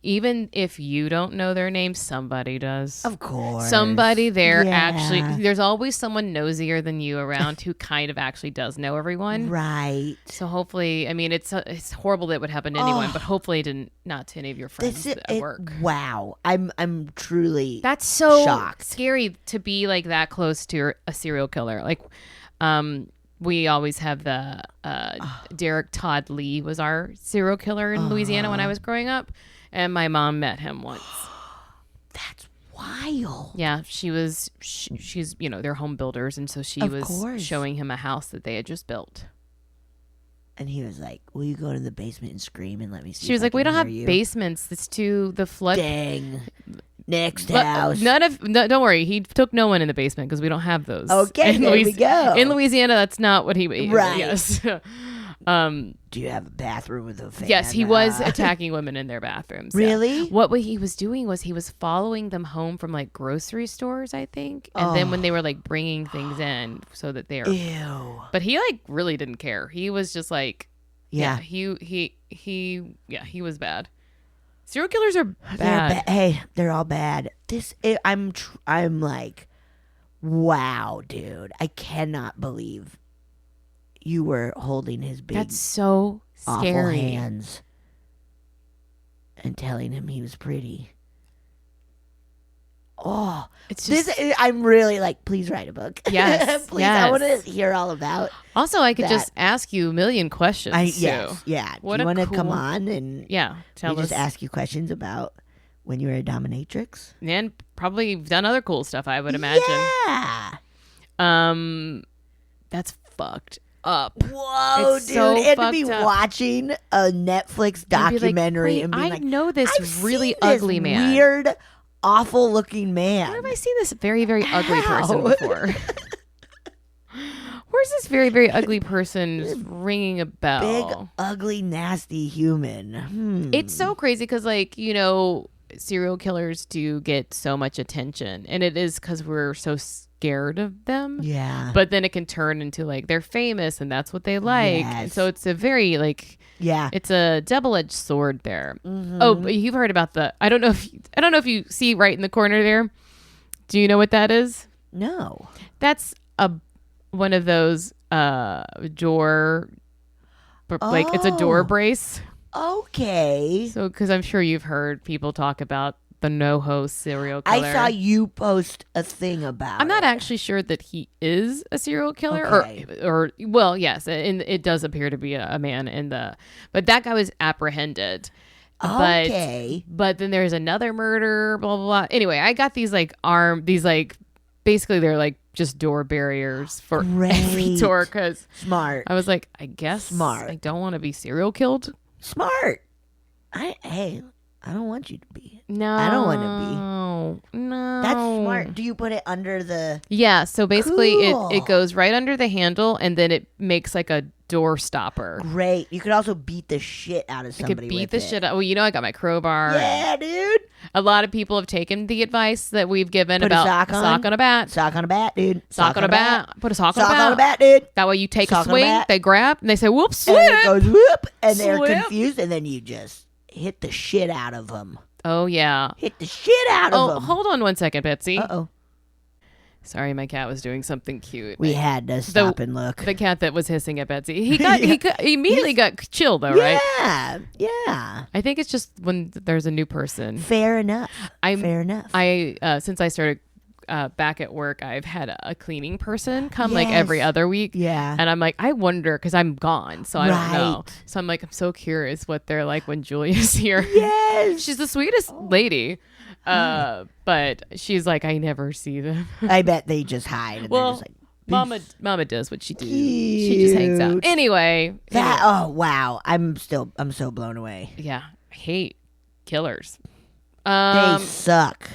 even if you don't know their name, somebody does. Of course. Somebody there actually, there's always someone nosier than you around who kind of actually does know everyone. Right. So hopefully, I mean, it's horrible that it would happen to anyone, but hopefully not to any of your friends at work. Wow. I'm truly That's so shocked. Scary to be like that close to a serial killer. Like, we always have the Derek Todd Lee was our serial killer in Louisiana when I was growing up. And my mom met him once. That's wild. Yeah, she's you know, they're home builders, and so she was showing him a house that they had just built. And he was like, "Will you go to the basement and scream and let me see?" She was like, "We don't have basements. It's to the flood." Dang. Next house. Don't worry. He took no one in the basement because we don't have those. Okay, there we go. In Louisiana, that's not what he. Right. Yes. Do you have a bathroom with a fan? Yes, he was attacking women in their bathrooms. Really? Yeah. What he was doing was he was following them home from like grocery stores, I think. And then when they were like bringing things in so that they're... Ew. But he like really didn't care. He was just like... Yeah. He was bad. Serial killers are bad. They're all bad. I'm like, wow, dude. I cannot believe you were holding his big, that's so awful scary hands and telling him he was pretty. Oh, it's just, I'm really like, please write a book. Yes, please. yes. I want to hear all about. Also, I could that. Just ask you a million questions. Yes, yeah. What Do you want to cool... come on and tell us? Just ask you questions about when you were a dominatrix and probably done other cool stuff. I would imagine. Yeah. That's fucked up. Whoa, it's dude! So and to be up. Watching a Netflix documentary and being I like, know this I've really seen ugly this man, weird, awful looking man. Where have I seen this very, very ugly person before? Where's this very, very ugly person ringing a bell? Big, ugly, nasty human. It's so crazy because, like, you know, serial killers do get so much attention, and it is because we're so scared of them. Yeah. But then it can turn into like they're famous and that's what they like. Yes. And so it's a very like Yeah. it's a double-edged sword there. Oh, but you've heard about the I don't know if you see right in the corner there. Do you know what that is? No. That's one of those door like it's a door brace. Okay. So cuz I'm sure you've heard people talk about the NoHo serial killer. I saw you post a thing about I'm not it. actually sure that he is a serial killer Okay. or well, yes, and it does appear to be a man but that guy was apprehended. Okay. But then there's another murder, blah, blah, blah. Anyway, I got these basically they're like just door barriers for every Great. door because Smart. I was like, I guess Smart. I don't want to be serial killed. Smart. I don't want you to be. No. I don't want to be. No. That's smart. Do you put it under the... Yeah, so basically Cool. it goes right under the handle and then it makes like a door stopper. Great. You could also beat the shit out of I somebody could beat with the it. shit out. Well, I got my crowbar. Yeah, dude. A lot of people have taken the advice that we've given Put a about sock on a bat. Sock on a bat, dude. Sock on a bat. Put a sock on a Sock bat. on a bat, dude. That way you take Sock a on a swing, bat. they grab, and they say, whoops, And slip. then it goes whoop, and they're Slip. confused, and then you just hit the shit out of them. Oh, yeah. Hit the shit out of Oh, them. hold on one second, Betsy. Uh-oh. Sorry, my cat was doing something cute. We had to stop and look. The cat that was hissing at Betsy. He immediately got chill, though, right? Yeah. Yeah. I think it's just when there's a new person. Fair enough. Fair enough. Since I started back at work, I've had a cleaning person come like Yes. every other week. Yeah. And I'm like, I wonder, because I'm gone, so I don't know. Right. So I'm like, I'm so curious what they're like when Julia's here. Yes. She's the sweetest lady. But she's like, I never see them. I bet they just hide. And Well, they're just like, Mama does what she does. She just hangs out. Cute. Anyway. oh, wow. I'm so blown away. Yeah. I hate killers. They suck.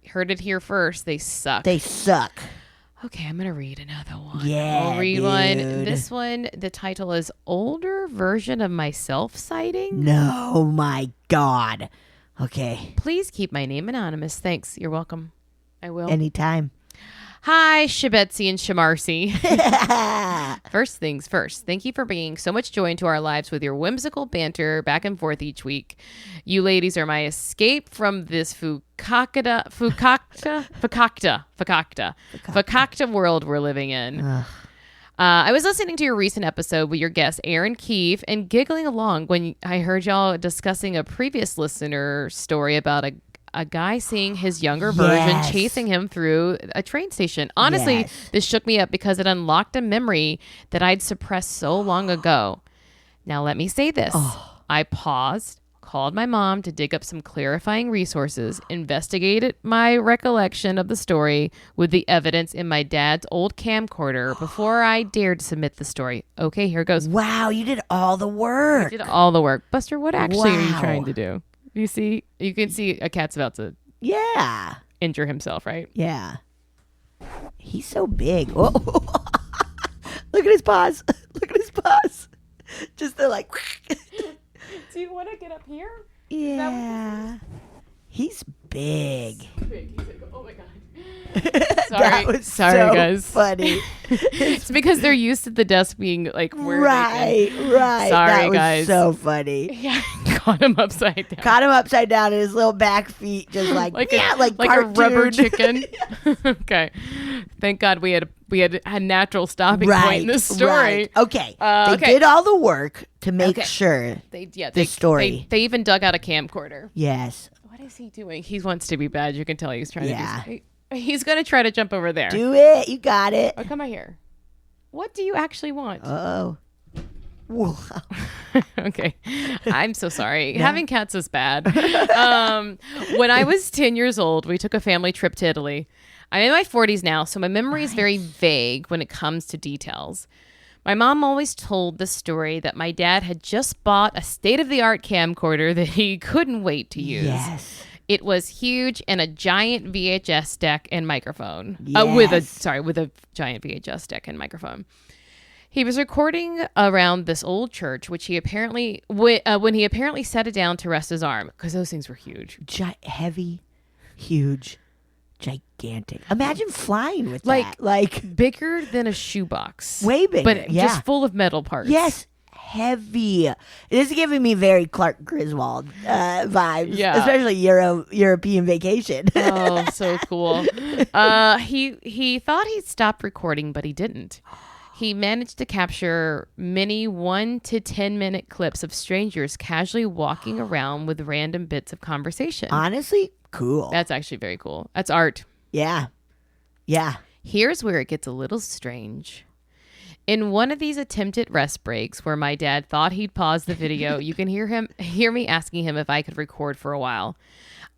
Heard it here first. They suck. They suck. Okay, I'm going to read another one. Yeah, I'll read one. dude. This one, the title is Older Version of Myself Sighting. No, my God. Okay. Please keep my name anonymous. Thanks. You're welcome. I will. Anytime. Hi, Shabetsy and Shamarcy. First things first, thank you for bringing so much joy into our lives with your whimsical banter back and forth each week. You ladies are my escape from this fakakta world we're living in. I was listening to your recent episode with your guest, Aaron Keefe, and giggling along when I heard y'all discussing a previous listener story about a guy seeing his younger version Yes. chasing him through a train station. Honestly, Yes. this shook me up because it unlocked a memory that I'd suppressed so long ago. Now, let me say this. I paused, called my mom to dig up some clarifying resources, investigated my recollection of the story with the evidence in my dad's old camcorder before I dared to submit the story. Okay, here goes. Wow, you did all the work. Did all the work. Buster, what actually are you Wow. trying to do? You can see a cat's about to Yeah. injure himself, right? Yeah. He's so big. Oh. Look at his paws. Look at his paws. Just they're like. Do you want to get up here? Yeah. He's big. He's like, oh my god. That was sorry, so guys. funny. It's because they're used to the desk being like where Right. Sorry, that was guys. so funny. Yeah, caught him upside down. Caught him upside down and his little back feet just like like yeah, a, like a rubber cartoon. chicken. Okay, thank God we had a natural stopping point in this story. Right. Okay. They okay. did all the work to make Okay. sure. They story. They even dug out a camcorder. Yes. What is he doing? He wants to be bad. You can tell he's trying Yeah. to do. He's gonna try to jump over there. Do it. You got it. Oh, come out here. What do you actually want? Oh. Wow. Okay. I'm so sorry. Having cats is bad. When I was 10 years old, we took a family trip to Italy. I'm in my 40s now, so my memory is very vague when it comes to details. My mom always told the story that my dad had just bought a state-of-the-art camcorder that he couldn't wait to use. Yes. It was huge and a giant VHS deck and microphone. Yes. With a giant VHS deck and microphone. He was recording around this old church, which he apparently, when he apparently set it down to rest his arm, because those things were huge. Heavy, huge, gigantic. Imagine flying with Like, that. Like, bigger than a shoebox. way bigger. But yeah. just full of metal parts. Yes. Heavy. It is giving me very Clark Griswold vibes. Yeah. Especially European Vacation. Oh, so cool. He thought he'd stopped recording, but he didn't. He managed to capture many 1 to 10 minute clips of strangers casually walking around with random bits of conversation. Honestly, cool. That's actually very cool. That's art. Yeah. Yeah. Here's where it gets a little strange. In one of these attempted rest breaks where my dad thought he'd pause the video, you can hear me asking him if I could record for a while.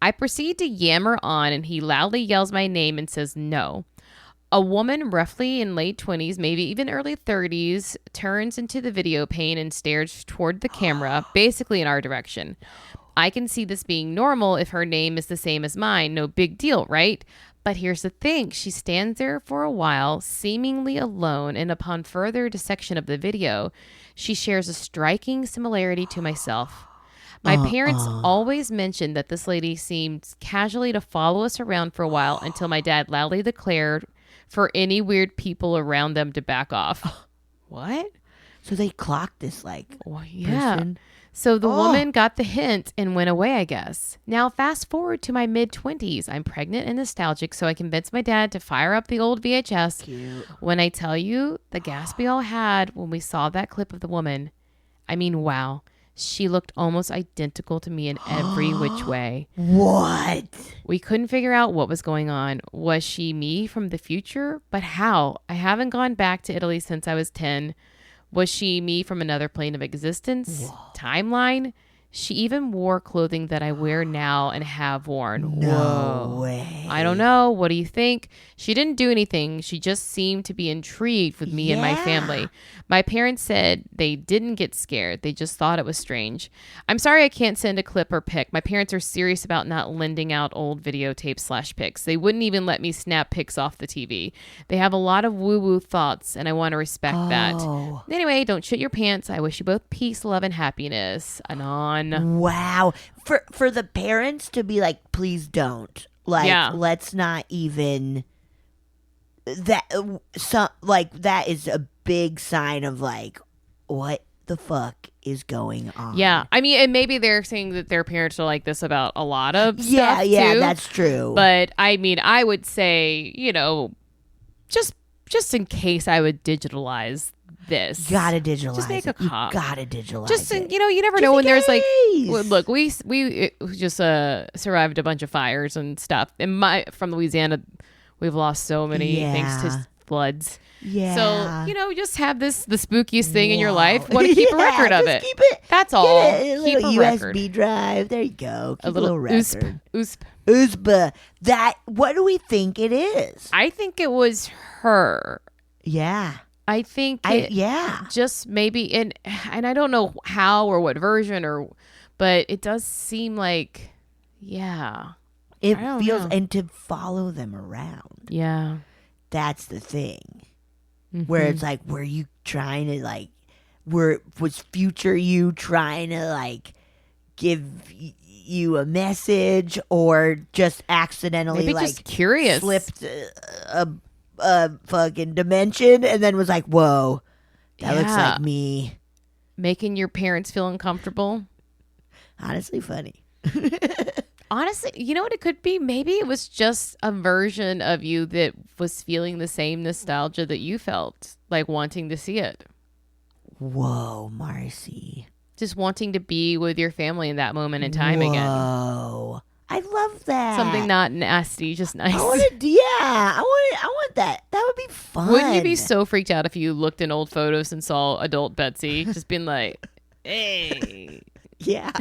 I proceed to yammer on and he loudly yells my name and says no. A woman roughly in late 20s, maybe even early 30s, turns into the video pane and stares toward the camera, basically in our direction. I can see this being normal if her name is the same as mine. No big deal, right? But here's the thing. She stands there for a while, seemingly alone, and upon further dissection of the video, she shares a striking similarity to myself. My parents always mentioned that this lady seemed casually to follow us around for a while until my dad loudly declared for any weird people around them to back off. What? So they clocked this person. So the woman got the hint and went away, I guess. Now, fast forward to my mid-20s. I'm pregnant and nostalgic, so I convinced my dad to fire up the old VHS. Cute. When I tell you the gasp we all had when we saw that clip of the woman, I mean, wow. She looked almost identical to me in every which way. What? We couldn't figure out what was going on. Was she me from the future? But how? I haven't gone back to Italy since I was 10. Was she me from another plane of existence? Whoa. Timeline? She even wore clothing that I wear now and have worn. No way. I don't know. What do you think? She didn't do anything. She just seemed to be intrigued with me and my family. My parents said they didn't get scared. They just thought it was strange. I'm sorry I can't send a clip or pic. My parents are serious about not lending out old videotapes / pics. They wouldn't even let me snap pics off the TV. They have a lot of woo-woo thoughts, and I want to respect that. Anyway, don't shit your pants. I wish you both peace, love, and happiness. Anon. Wow. For the parents to be like, please don't. Like, let's not even that. That is a big sign of like, what the fuck is going on? Yeah. I mean, and maybe they're saying that their parents are like this about a lot of stuff Yeah, too. that's true. But I mean, I would say, just in case I would digitalize this. Gotta digitalize. Just make a cop. You gotta digitalize. Just it. you never Just know when in there's like, case. look, we just survived a bunch of fires and stuff. And from Louisiana, we've lost so many thanks to floods. Yeah. So just have the spookiest thing in your life. Want to keep a record of it. Keep it. That's all. A Keep little a USB record. drive. There you go. Keep A little record. USP. That. What do we think it is? I think it was her. Yeah. I think just maybe and I don't know how or what version but it does seem like it feels and to follow them around. Yeah. That's the thing. Mm-hmm. Where it's like, were you trying to like was future you trying to like give you a message or just accidentally maybe like just curious slipped a fucking dimension and then was like, whoa, that looks like me. Making your parents feel uncomfortable. Honestly funny. Honestly, you know what it could be? Maybe it was just a version of you that was feeling the same nostalgia that you felt, like wanting to see it. Whoa, Marcy. Just wanting to be with your family in that moment in time again. Whoa. I love that. Something not nasty, just nice. I want that. That would be fun. Wouldn't you be so freaked out if you looked in old photos and saw adult Betsy just being like, hey. Yeah.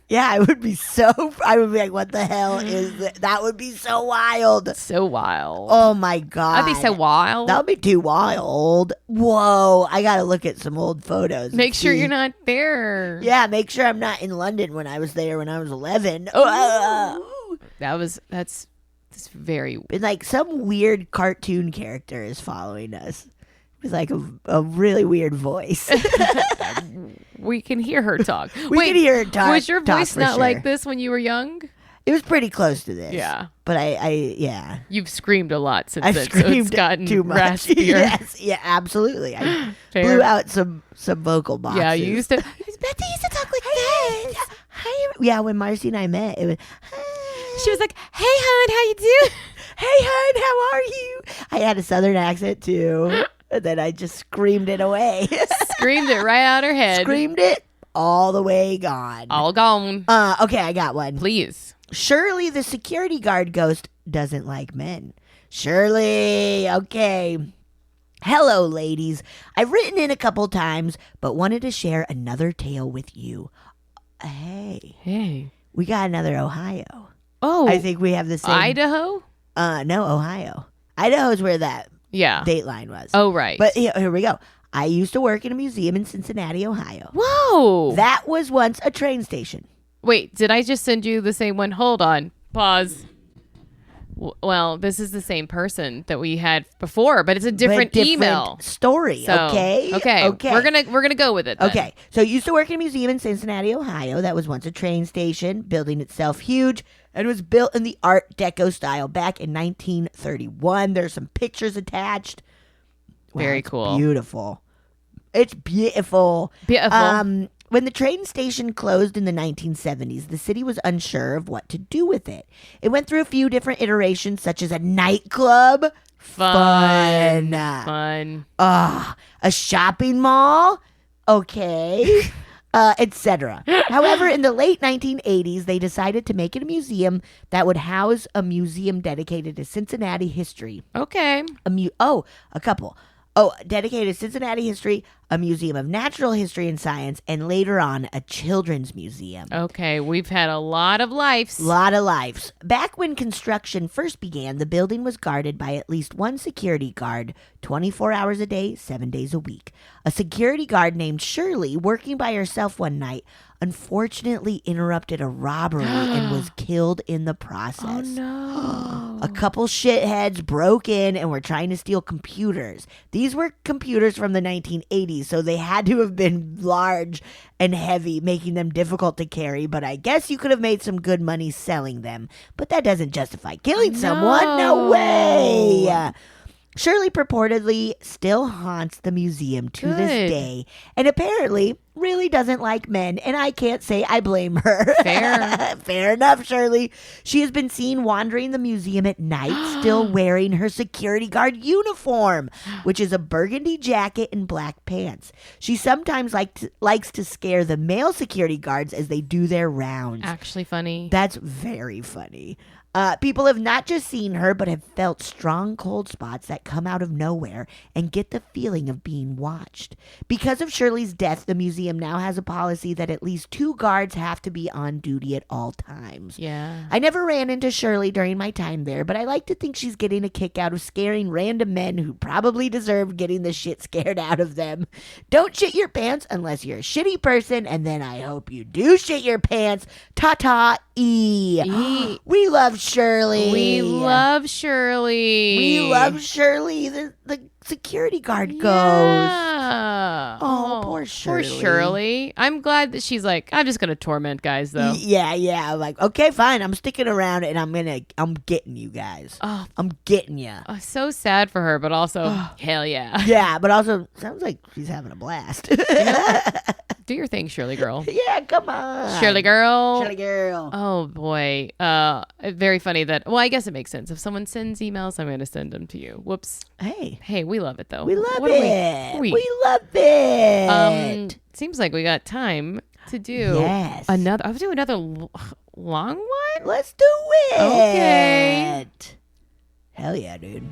Yeah, I would be like, what the hell is that? That would be so wild. So wild. Oh my God. That'd be so wild. That would be too wild. Whoa. I got to look at some old photos. Make sure you're not there. Yeah, make sure I'm not in London when I was there when I was 11. That's very And like some weird cartoon character is following us. It was like a really weird voice. We can hear her talk. We can hear her talk. Was your talk voice for not sure. like this when you were young? It was pretty close to this. Yeah. But yeah. You've screamed a lot since I then, so screamed it's gotten too much. raspier. Yes, yeah, absolutely. I Fair. blew out some vocal boxes. Yeah, you used to. Betty used to talk like this. Hi. Yeah, when Marcy and I met, it was. Hi. She was like, "Hey, hon, how you doing?" Hey, hon, how are you? I had a southern accent too, and then I just screamed it away. Screamed it right out her head. Screamed it all the way gone. All gone. Okay, I got one. Please. Shirley, the security guard ghost, doesn't like men. Shirley, okay. Hello, ladies. I've written in a couple times, but wanted to share another tale with you. Hey, we got another Ohio. Oh, I think we have the same. Idaho? No, Ohio. Idaho's where that Yeah. Dateline was. Oh, right. But here we go. I used to work in a museum in Cincinnati, Ohio. Whoa. That was once a train station. Wait, did I just send you the same one? Hold on. Pause. Well, this is the same person that we had before, but it's a different email story. So, Okay. We're gonna go with it then. Okay. So used to work in a museum in Cincinnati, Ohio. That was once a train station, building itself huge, and was built in the Art Deco style back in 1931. There's some pictures attached. Wow, Very it's cool. Beautiful. It's beautiful. Beautiful. When the train station closed in the 1970s, the city was unsure of what to do with it. It went through a few different iterations, such as a nightclub. Fun. A shopping mall. Okay. Etc. However, in the late 1980s, they decided to make it a museum that would house a museum dedicated to Cincinnati history. Okay. A couple. Dedicated to Cincinnati history, a museum of natural history and science, and later on, a children's museum. Okay, we've had a lot of lives. Lot of lives. Back when construction first began, the building was guarded by at least one security guard, 24 hours a day, 7 days a week. A security guard named Shirley, working by herself one night, unfortunately interrupted a robbery and was killed in the process. Oh, no. A couple shitheads broke in and were trying to steal computers. These were computers from the 1980s, so they had to have been large and heavy, making them difficult to carry. But I guess you could have made some good money selling them. But that doesn't justify killing someone. No way. Shirley purportedly still haunts the museum to Good. this day, and apparently really doesn't like men, and I can't say I blame her. Fair. Fair enough, Shirley. She has been seen wandering the museum at night, still wearing her security guard uniform, which is a burgundy jacket and black pants. She sometimes likes to scare the male security guards as they do their rounds. Actually funny. That's very funny. People have not just seen her, but have felt strong cold spots that come out of nowhere and get the feeling of being watched. Because of Shirley's death, the museum now has a policy that at least 2 guards have to be on duty at all times. Yeah. I never ran into Shirley during my time there, but I like to think she's getting a kick out of scaring random men who probably deserve getting the shit scared out of them. Don't shit your pants unless you're a shitty person, and then I hope you do shit your pants. Ta-ta. E. We love Shirley. We love Shirley. We love Shirley, the security guard ghost. Yeah. Oh, poor Shirley. Poor Shirley. I'm glad that she's like, I'm just going to torment guys, though. Yeah. I'm like, okay, fine. I'm sticking around and I'm getting you guys. Oh. I'm getting you. Oh, so sad for her, but also, hell yeah. Yeah, but also sounds like she's having a blast. Do your thing, Shirley girl. Yeah, come on. Shirley girl. Shirley girl. Oh, boy. Very funny that, well, I guess it makes sense. If someone sends emails, I'm going to send them to you. Whoops. Hey, we love it, though. we love What it. are we? We love it. Seems like we got time to do Yes. another. I'll do another long one. Let's do it. Okay. Hell yeah, dude.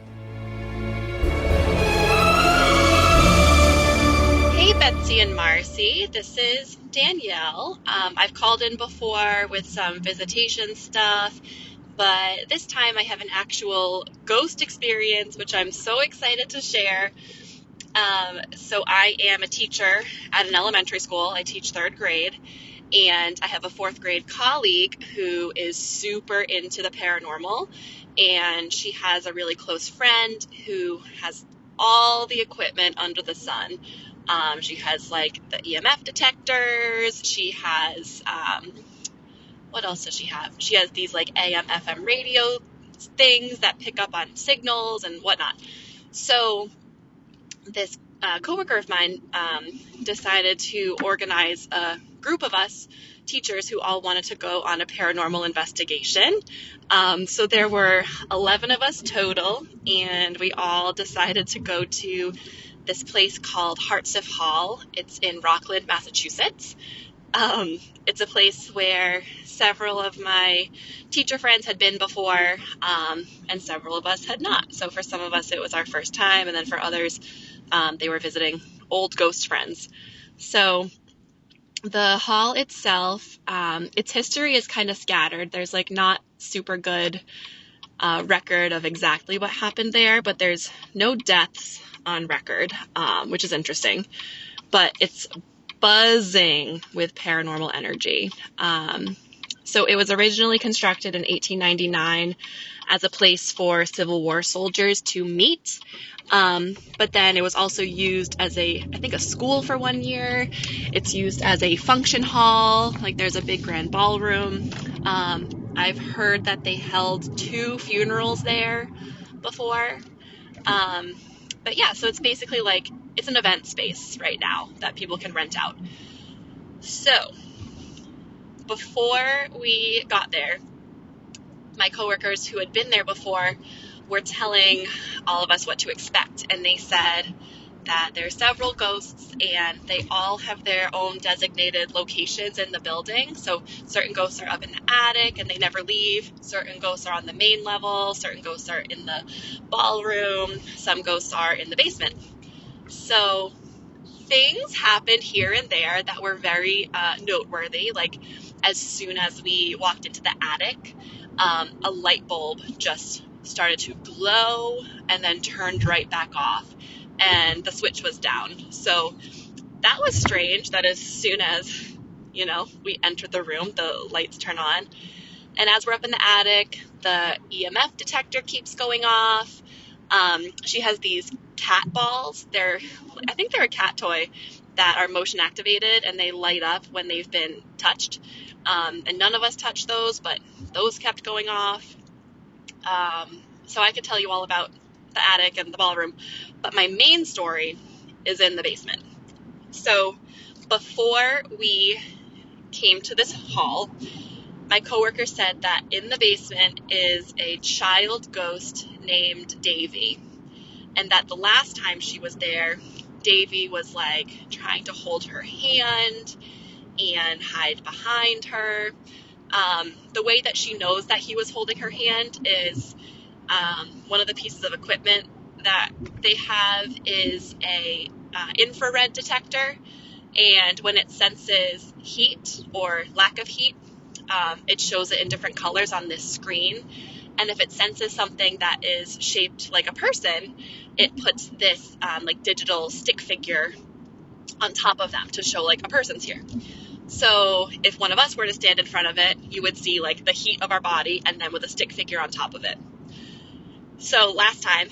Hey, Betsy and Marcy. This is Danielle. I've called in before with some visitation stuff, but this time I have an actual ghost experience, which I'm so excited to share. So I am a teacher at an elementary school. I teach 3rd grade, and I have a 4th grade colleague who is super into the paranormal, and she has a really close friend who has all the equipment under the sun. She has like the EMF detectors. She has, what else does she have? She has these like AM, FM radio things that pick up on signals and whatnot. So this coworker of mine decided to organize a group of us teachers who all wanted to go on a paranormal investigation. So there were 11 of us total, and we all decided to go to this place called Hartsuff Hall. It's in Rockland, Massachusetts. It's a place where several of my teacher friends had been before, and several of us had not. So for some of us, it was our first time, and then for others, they were visiting old ghost friends. So the hall itself, its history is kind of scattered. There's like not super good record of exactly what happened there, but there's no deaths on record, which is interesting. But it's buzzing with paranormal energy. So it was originally constructed in 1899 as a place for Civil War soldiers to meet. But then it was also used as I think a school for 1 year. It's used as a function hall. Like there's a big grand ballroom. I've heard that they held 2 funerals there before. But yeah, so it's basically like, it's an event space right now that people can rent out. So before we got there, my coworkers who had been there before were telling all of us what to expect. And they said that there are several ghosts and they all have their own designated locations in the building. So certain ghosts are up in the attic and they never leave. Certain ghosts are on the main level. Certain ghosts are in the ballroom. Some ghosts are in the basement. So things happened here and there that were very noteworthy. Like as soon as we walked into the attic, a light bulb just started to glow and then turned right back off, and the switch was down. So that was strange that as soon as, we entered the room, the lights turn on. And as we're up in the attic, the EMF detector keeps going off. She has these cat balls. I think they're a cat toy that are motion activated and they light up when they've been touched. And none of us touched those, but those kept going off. So I could tell you all about the attic and the ballroom, but my main story is in the basement. So before we came to this hall, my coworker said that in the basement is a child ghost named Davy, and that the last time she was there, Davy was like trying to hold her hand and hide behind her. The way that she knows that he was holding her hand is one of the pieces of equipment that they have is a infrared detector, and when it senses heat or lack of heat, it shows it in different colors on this screen. And if it senses something that is shaped like a person, it puts this like digital stick figure on top of them to show like a person's here. So if one of us were to stand in front of it, you would see like the heat of our body and then with a stick figure on top of it. So last time,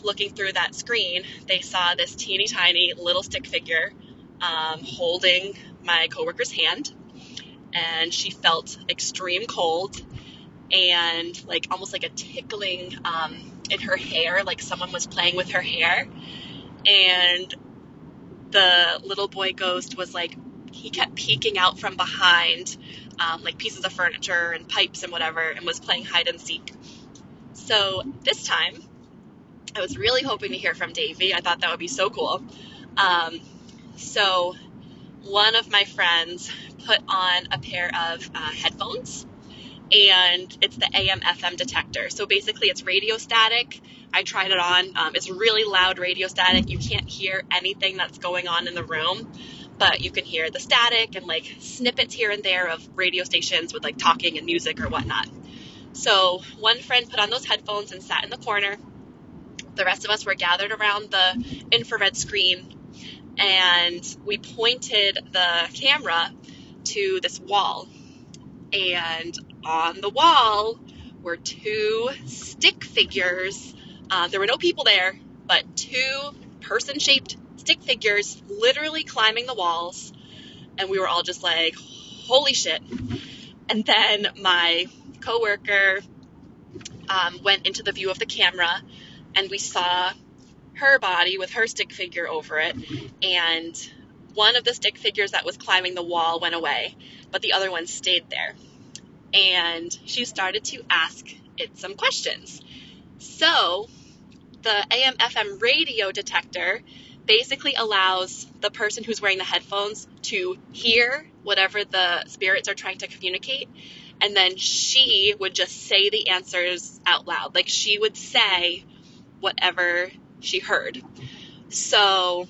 looking through that screen, they saw this teeny tiny little stick figure holding my coworker's hand, and she felt extreme cold and like almost like a tickling in her hair, like someone was playing with her hair. And the little boy ghost was like, he kept peeking out from behind like pieces of furniture and pipes and whatever, and was playing hide and seek. So this time, I was really hoping to hear from Davey. I thought that would be so cool. So one of my friends put on a pair of headphones, and it's the AM/FM detector. So basically it's radio static. I tried it on. It's really loud radio static. You can't hear anything that's going on in the room, but you can hear the static and like snippets here and there of radio stations with like talking and music or whatnot. So one friend put on those headphones and sat in the corner. The rest of us were gathered around the infrared screen, and we pointed the camera to this wall. And on the wall were 2 stick figures. There were no people there, but 2 person-shaped stick figures literally climbing the walls. And we were all just like, holy shit. And then my coworker went into the view of the camera, and we saw her body with her stick figure over it. And one of the stick figures that was climbing the wall went away, but the other one stayed there. And she started to ask it some questions. So the AM/FM radio detector basically allows the person who's wearing the headphones to hear whatever the spirits are trying to communicate, and then she would just say the answers out loud. Like, she would say whatever she heard. So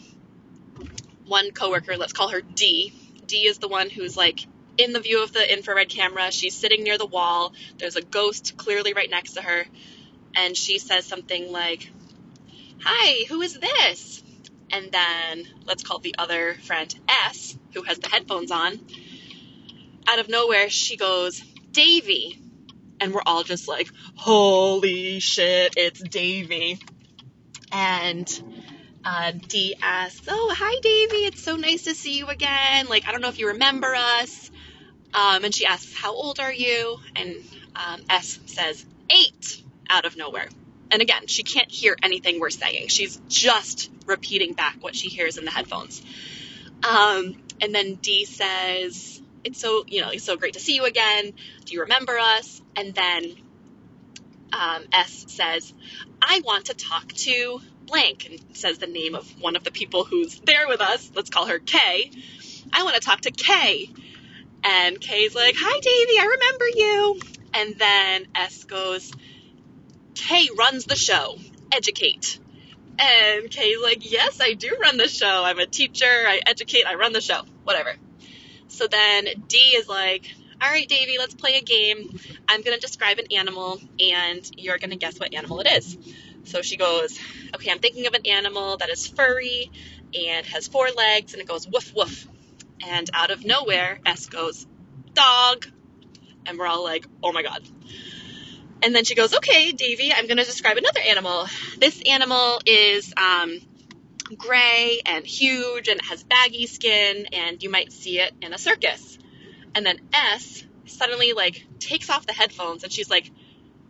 one coworker, let's call her D. D is the one who's like in the view of the infrared camera. She's sitting near the wall. There's a ghost clearly right next to her. And she says something like, "Hi, who is this?" And then let's call the other friend S, who has the headphones on. Out of nowhere, she goes, "Davy." And we're all just like, holy shit, it's Davy. And D asks, "Oh, hi, Davy. It's so nice to see you again. Like, I don't know if you remember us." And she asks, "How old are you?" And S says, 8, out of nowhere. And again, she can't hear anything we're saying. She's just repeating back what she hears in the headphones. And then D says, it's so great to see you again. Do you remember us?" And then S says, "I want to talk to blank," and says the name of one of the people who's there with us. Let's call her K. "I want to talk to K." And K's like, "Hi, Davy, I remember you." And then S goes, "K runs the show. Educate." And K's like, "Yes, I do run the show. I'm a teacher. I educate. I run the show. Whatever." So then D is like, "All right, Davy, let's play a game. I'm going to describe an animal, and you're going to guess what animal it is." So she goes, "Okay, I'm thinking of an animal that is furry and has 4 legs, and it goes woof, woof." And out of nowhere, S goes, "Dog." And we're all like, oh my God. And then she goes, "Okay, Davy, I'm going to describe another animal. This animal is gray and huge, and it has baggy skin, and you might see it in a circus." And then S suddenly takes off the headphones, and she's like,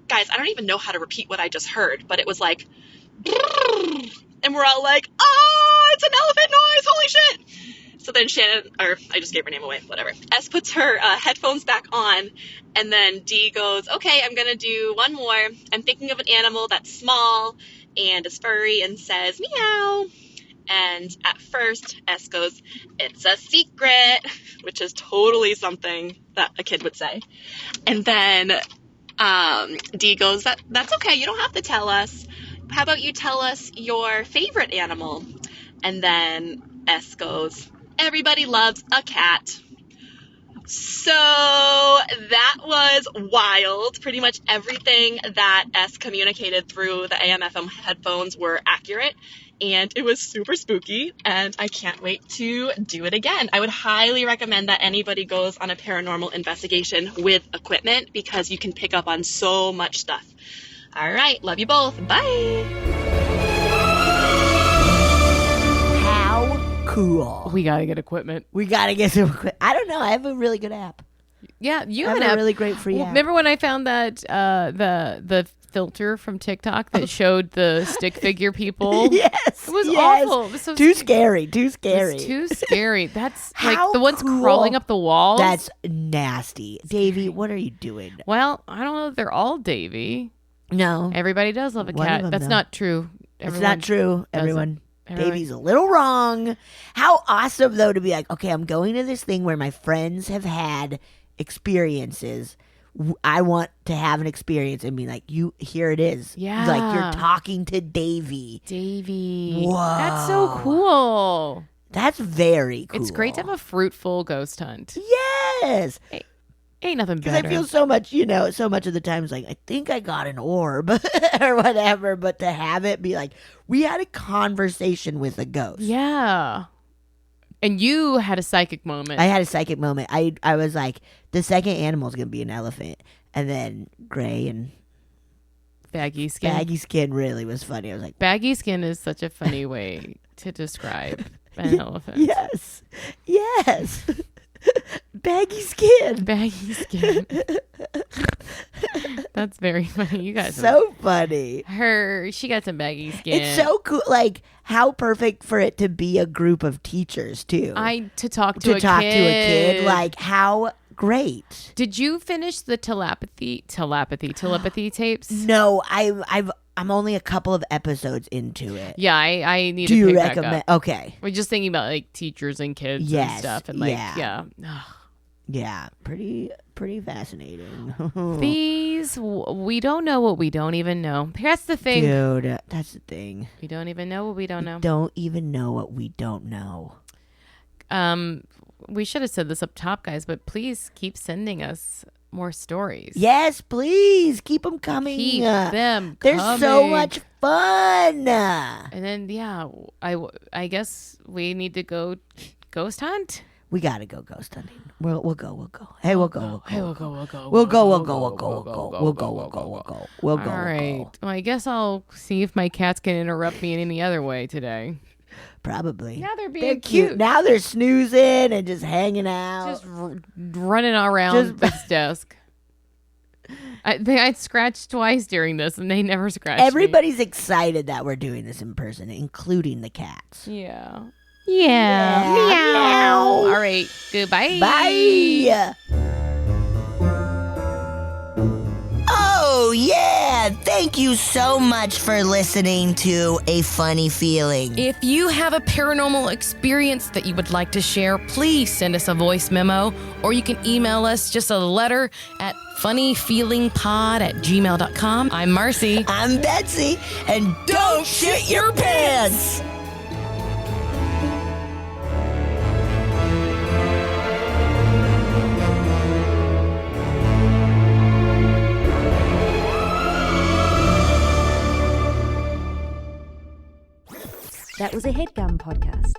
"Guys, I don't even know how to repeat what I just heard, but it was like," and we're all like, "Oh, it's an elephant noise, holy shit." So then I just gave her name away, whatever. S puts her headphones back on, and then D goes, "Okay, I'm going to do one more. I'm thinking of an animal that's small and is furry and says meow." And at first, S goes, "It's a secret," which is totally something that a kid would say. And then D goes, that's okay, you don't have to tell us. How about you tell us your favorite animal?" And then S goes, "Everybody loves a cat." So that was wild. Pretty much everything that S communicated through the AM/FM headphones were accurate, and it was super spooky, and I can't wait to do it again. I would highly recommend that anybody goes on a paranormal investigation with equipment, because you can pick up on so much stuff. All right, love you both. Bye. How cool. We gotta get equipment. We gotta get some equipment. I don't know. I have a really good app. Yeah, you I have have an a app. really great free app. Remember when I found that the filter from TikTok that showed the stick figure people? Yes. It was yes. awful. It was so Too scary. Too scary. It was too scary. That's like How the ones cool. crawling up the walls. That's nasty. Davey, what are you doing? Well, I don't know if they're all Davy. No. Everybody does love a One of cat. them, That's though. not true. It's not true. doesn't. Everyone- Davey's a little wrong. How awesome, though, to be like, okay, I'm going to this thing where my friends have had experiences. I want to have an experience and be like, here it is. Yeah. Like, you're talking to Davey. Davy. Whoa. That's so cool. That's very cool. It's great to have a fruitful ghost hunt. Yes. Ain't nothing Because better. I feel so much, so much of the times, like, I think I got an orb or whatever, but to have it be like, we had a conversation with a ghost. Yeah. And you had a psychic moment. I had a psychic moment. I was like, the second animal is going to be an elephant. And then gray and Baggy skin. Baggy skin really was funny. I was like, Baggy skin is such a funny way to describe an elephant. yes, yes. Baggy skin. Baggy skin. That's very funny. You guys So funny. she got some baggy skin. It's so cool. Like, how perfect for it to be a group of teachers, too. to talk to a kid. Like, how great. Did you finish the telepathy tapes? No, I'm only a couple of episodes into it. Yeah, I need Do to you pick back recommend? up. Okay. We're just thinking about like teachers and kids and stuff, and like Yeah, pretty fascinating. we don't know what we don't even know. That's the thing, Dude, that's the thing. we don't even know what we don't know. Don't even know what we don't know. We should have said this up top, guys, but please keep sending us more stories. Yes, please keep them coming. Keep them They're coming. so much fun. And then I guess we need to go ghost hunt. We gotta go ghost hunting. We'll go. Hey, we'll go. We'll go. All right. Well, I guess I'll see if my cats can interrupt me in any other way today. Probably. Now they're being They're cute. Now they're snoozing and just hanging out. Just running around this desk. I think I scratched twice during this, and they never scratched Everybody's excited that we're doing this in person, including the cats. me. Yeah. Meow. All right. Goodbye. Bye. Oh, yeah. Thank you so much for listening to A Funny Feeling. If you have a paranormal experience that you would like to share, please send us a voice memo, or you can email us just a letter at funnyfeelingpod@gmail.com. I'm Marcy. I'm Betsy, and don't shit your pants. That was a HeadGum podcast.